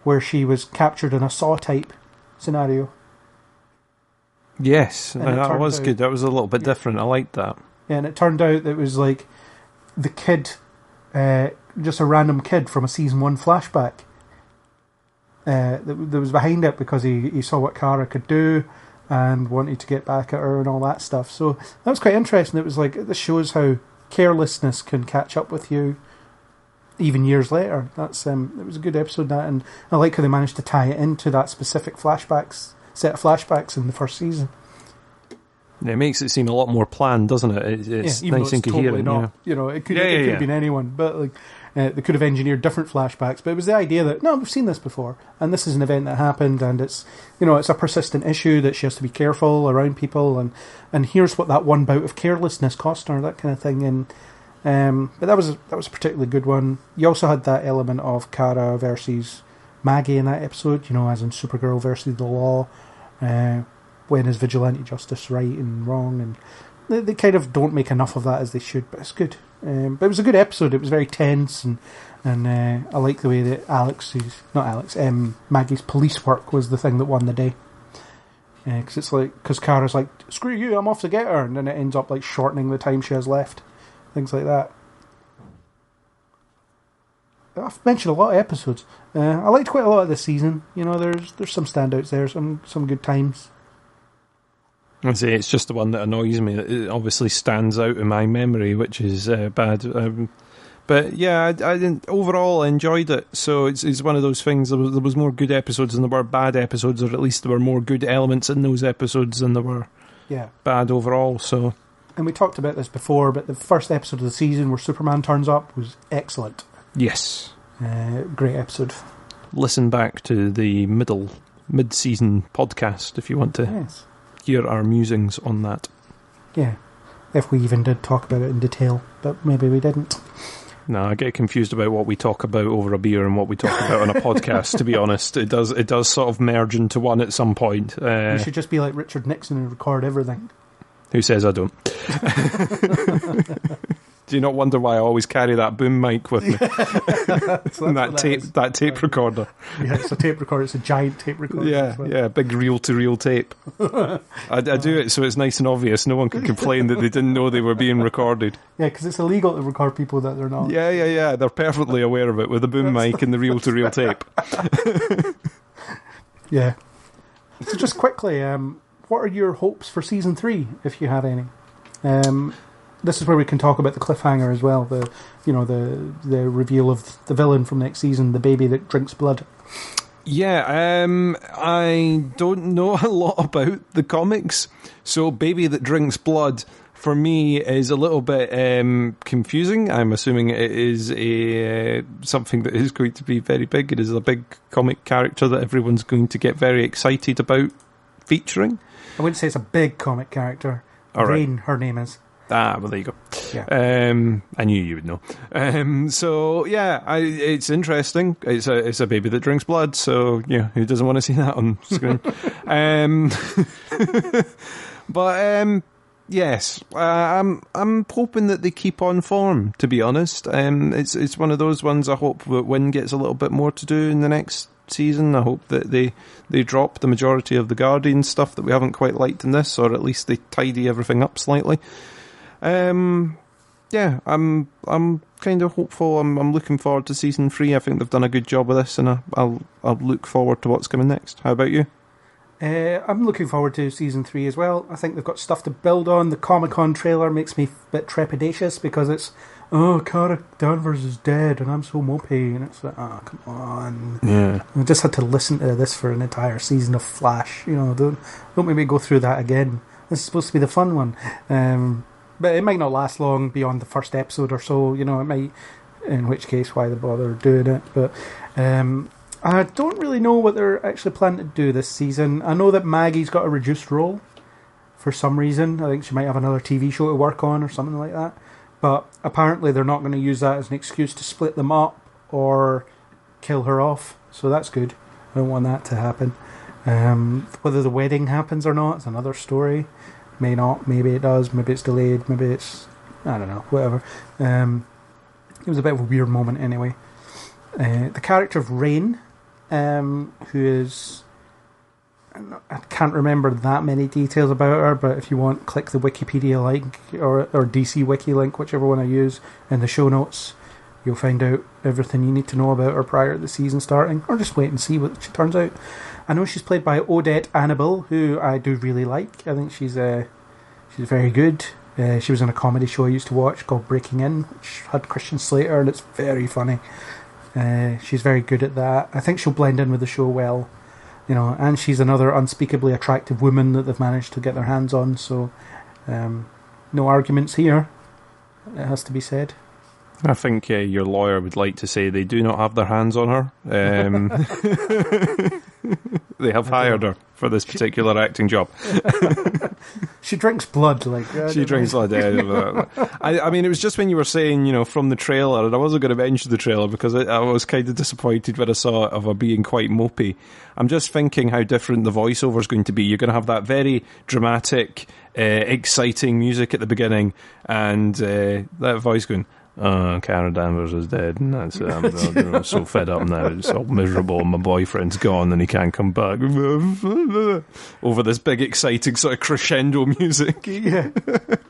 where she was captured in a Saw-type scenario. Yes, that was good. That was a little bit different. I liked that. Yeah, and it turned out that it was like the kid, just a random kid from a season 1 flashback that was behind it because he saw what Kara could do and wanted to get back at her and all that stuff. So that was quite interesting. It was like, this shows how carelessness can catch up with you even years later. That's it was a good episode, that, and I like how they managed to tie it into that specific set of flashbacks in the first season. It makes it seem a lot more planned, doesn't it? It's nice and coherent. Totally not. Yeah. You know, it could have been anyone, but like they could have engineered different flashbacks. But it was the idea that, no, we've seen this before, and this is an event that happened, and it's, you know, it's a persistent issue that she has to be careful around people, and here's what that one bout of carelessness cost her, that kind of thing. And but that was a particularly good one. You also had that element of Kara versus Maggie in that episode, you know, as in Supergirl versus the law. When is vigilante justice right and wrong? And they kind of don't make enough of that as they should, but it's good. But it was a good episode. It was very tense, and I like the way that Maggie's police work was the thing that won the day. Because Kara's like, "Screw you, I'm off to get her," and then it ends up like shortening the time she has left. Things like that. I've mentioned a lot of episodes. I liked quite a lot of this season. You know, there's some standouts there, some good times. I say it's just the one that annoys me. It obviously stands out in my memory, which is bad. But yeah, I didn't, overall I enjoyed it. So it's one of those things. There was more good episodes than there were bad episodes, or at least there were more good elements in those episodes than there were bad overall. So, and we talked about this before, but the first episode of the season where Superman turns up was excellent. Yes, great episode. Listen back to the mid-season podcast if you want to hear our musings on that. Yeah, if we even did talk about it in detail, but maybe we didn't. No, I get confused about what we talk about over a beer and what we talk about on a podcast, to be honest. It does sort of merge into one at some point. You should just be like Richard Nixon and record everything. Who says I don't? Do you not wonder why I always carry that boom mic with me? And that tape recorder. Yeah, it's a tape recorder. It's a giant tape recorder. Yeah, big reel-to-reel tape. I do it so it's nice and obvious. No one can complain that they didn't know they were being recorded. Yeah, because it's illegal to record people that they're not. Yeah. They're perfectly aware of it with the boom mic and the reel-to-reel tape. Yeah. So just quickly, what are your hopes for season 3, if you have any? This is where we can talk about the cliffhanger as well. The reveal of the villain from next season, the baby that drinks blood. Yeah, I don't know a lot about the comics, so Baby That Drinks Blood for me is a little bit confusing. I'm assuming it is something that is going to be very big. It is a big comic character that everyone's going to get very excited about featuring. I wouldn't say it's a big comic character. Rain, her name is. Ah, well, there you go. Yeah. I knew you would know. So yeah, it's interesting. It's a baby that drinks blood. So yeah, who doesn't want to see that on screen? But yes, I'm hoping that they keep on form. To be honest, it's one of those ones. I hope that Wynn gets a little bit more to do in the next season. I hope that they drop the majority of the Guardian stuff that we haven't quite liked in this, or at least they tidy everything up slightly. Yeah, I'm kind of hopeful. I'm looking forward to season 3. I think they've done a good job of this, and I'll look forward to what's coming next. How about you? I'm looking forward to season 3 as well. I think they've got stuff to build on. The Comic-Con trailer makes me a bit trepidatious because it's, Kara Danvers is dead and I'm so mopey, and it's like, come on. Yeah. I just had to listen to this for an entire season of Flash. Don't make me go through that again. This is supposed to be the fun one. But it might not last long beyond the first episode or so. It might, in which case, why they bother doing it. But I don't really know what they're actually planning to do this season. I know that Maggie's got a reduced role for some reason. I think she might have another TV show to work on or something like that. But apparently they're not going to use that as an excuse to split them up or kill her off. So that's good. I don't want that to happen. Whether the wedding happens or not is another story. May not, maybe it does, maybe it's delayed, maybe it's, I don't know, whatever. It was a bit of a weird moment anyway. The character of Rain, who is, I can't remember that many details about her, but if you want, click the Wikipedia link or DC Wiki link, whichever one I use, in the show notes. You'll find out everything you need to know about her prior to the season starting, or just wait and see what she turns out. I know she's played by Odette Annable, who I do really like. I think she's very good. She was in a comedy show I used to watch called Breaking In, which had Christian Slater, and it's very funny. She's very good at that. I think she'll blend in with the show well, and she's another unspeakably attractive woman that they've managed to get their hands on, so no arguments here, it has to be said. I think your lawyer would like to say they do not have their hands on her. They have hired her for this particular acting job. She drinks blood, she drinks blood. Yeah. I mean, it was just when you were saying, from the trailer, and I wasn't going to mention the trailer because I was kind of disappointed when I saw it of her being quite mopey. I'm just thinking how different the voiceover is going to be. You're going to have that very dramatic, exciting music at the beginning, and that voice going, Kara Danvers is dead, and that's I'm so fed up now. It's all miserable. My boyfriend's gone, and he can't come back. Over this big, exciting sort of crescendo music. Yeah.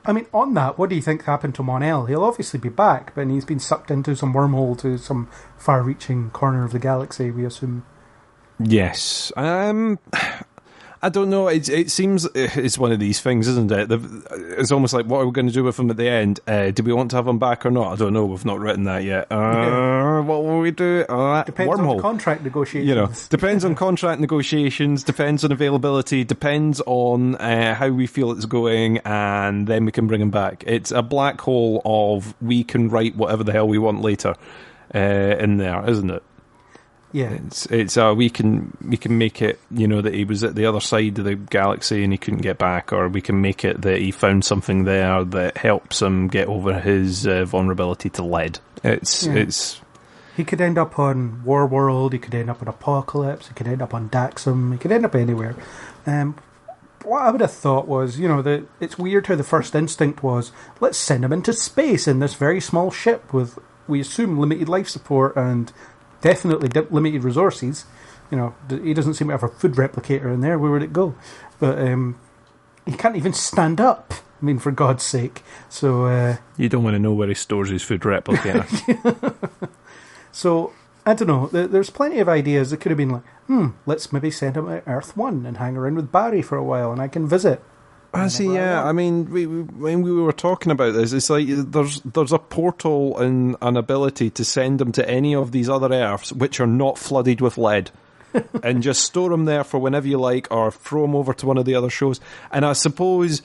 I mean, on that, what do you think happened to Mon-El? He'll obviously be back, but he's been sucked into some wormhole to some far-reaching corner of the galaxy, we assume. Yes. I don't know. It seems it's one of these things, isn't it? It's almost like, what are we going to do with him at the end? Do we want to have him back or not? I don't know. We've not written that yet. What will we do? Depends wormhole. on contract negotiations. You know, depends on contract negotiations, depends on availability, depends on how we feel it's going, and then we can bring him back. It's a black hole of we can write whatever the hell we want later in there, isn't it? Yeah, it's we can make it, you know, that he was at the other side of the galaxy and he couldn't get back, or we can make it that he found something there that helps him get over his vulnerability to lead. It's he could end up on War World, he could end up on Apocalypse, he could end up on Daxam, he could end up anywhere. What I would have thought was, you know, that it's weird how the first instinct was, let's send him into space in this very small ship with, we assume, limited life support and definitely limited resources. You know, he doesn't seem to have a food replicator in there. Where would it go? But he can't even stand up. I mean, for God's sake. So you don't want to know where he stores his food replicator. So I don't know. There's plenty of ideas. It could have been like, let's maybe send him to Earth 1 and hang around with Barry for a while, and I can visit. I see. Yeah, I mean, when we were talking about this, it's like there's a portal and an ability to send them to any of these other Earths which are not flooded with lead, and just store them there for whenever you like, or throw them over to one of the other shows. And I suppose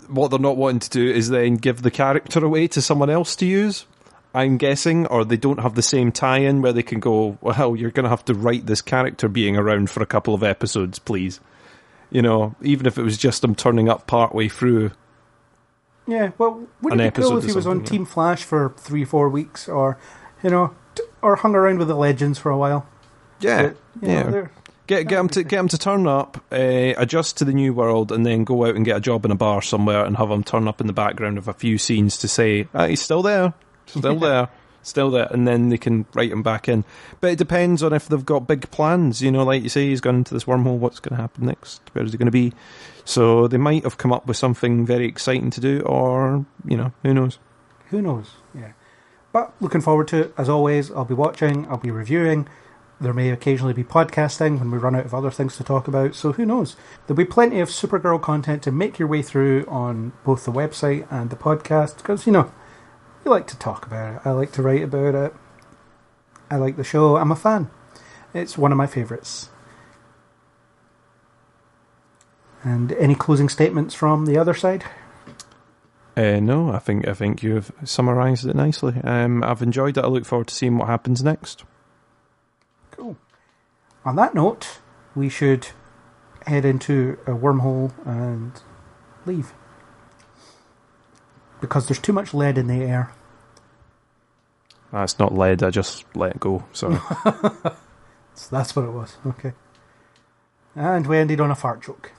what they're not wanting to do is then give the character away to someone else to use, I'm guessing, or they don't have the same tie-in where they can go, well, you're going to have to write this character being around for a couple of episodes, please. You know, even if it was just him turning up partway through. Yeah, well, wouldn't it be cool if he was on Team Flash for 3-4 weeks, or, you know, or hung around with the Legends for a while? Yeah, but, know, get him to turn up, adjust to the new world, and then go out and get a job in a bar somewhere, and have him turn up in the background of a few scenes to say, he's still there, still there, and then they can write him back in. But it depends on if they've got big plans, you know, like you say, he's gone into this wormhole, what's going to happen next, where is he going to be? So they might have come up with something very exciting to do, or, you know, who knows? Who knows, yeah. But looking forward to it, as always. I'll be watching, I'll be reviewing. There may occasionally be podcasting when we run out of other things to talk about, so who knows? There'll be plenty of Supergirl content to make your way through on both the website and the podcast, because, you know, you like to talk about it. I like to write about it. I like the show. I'm a fan. It's one of my favourites. And any closing statements from the other side? No, I think you've summarised it nicely. I've enjoyed it. I look forward to seeing what happens next. Cool. On that note, we should head into a wormhole and leave. Because there's too much lead in the air. That's not lead, I just let it go. Sorry. So that's what it was. Okay. And we ended on a fart joke.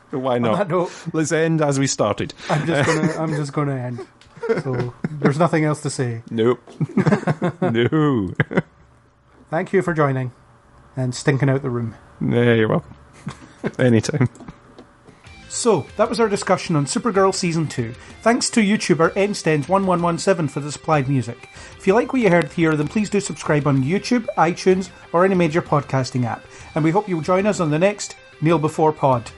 Why not? On that note, let's end as we started. I'm just gonna end. So there's nothing else to say. Nope. No. Thank you for joining and stinking out the room. Yeah, you're welcome. Anytime. So, that was our discussion on Supergirl Season 2. Thanks to YouTuber Nstens1117 for the supplied music. If you like what you heard here, then please do subscribe on YouTube, iTunes, or any major podcasting app. And we hope you'll join us on the next Kneel Before Pod.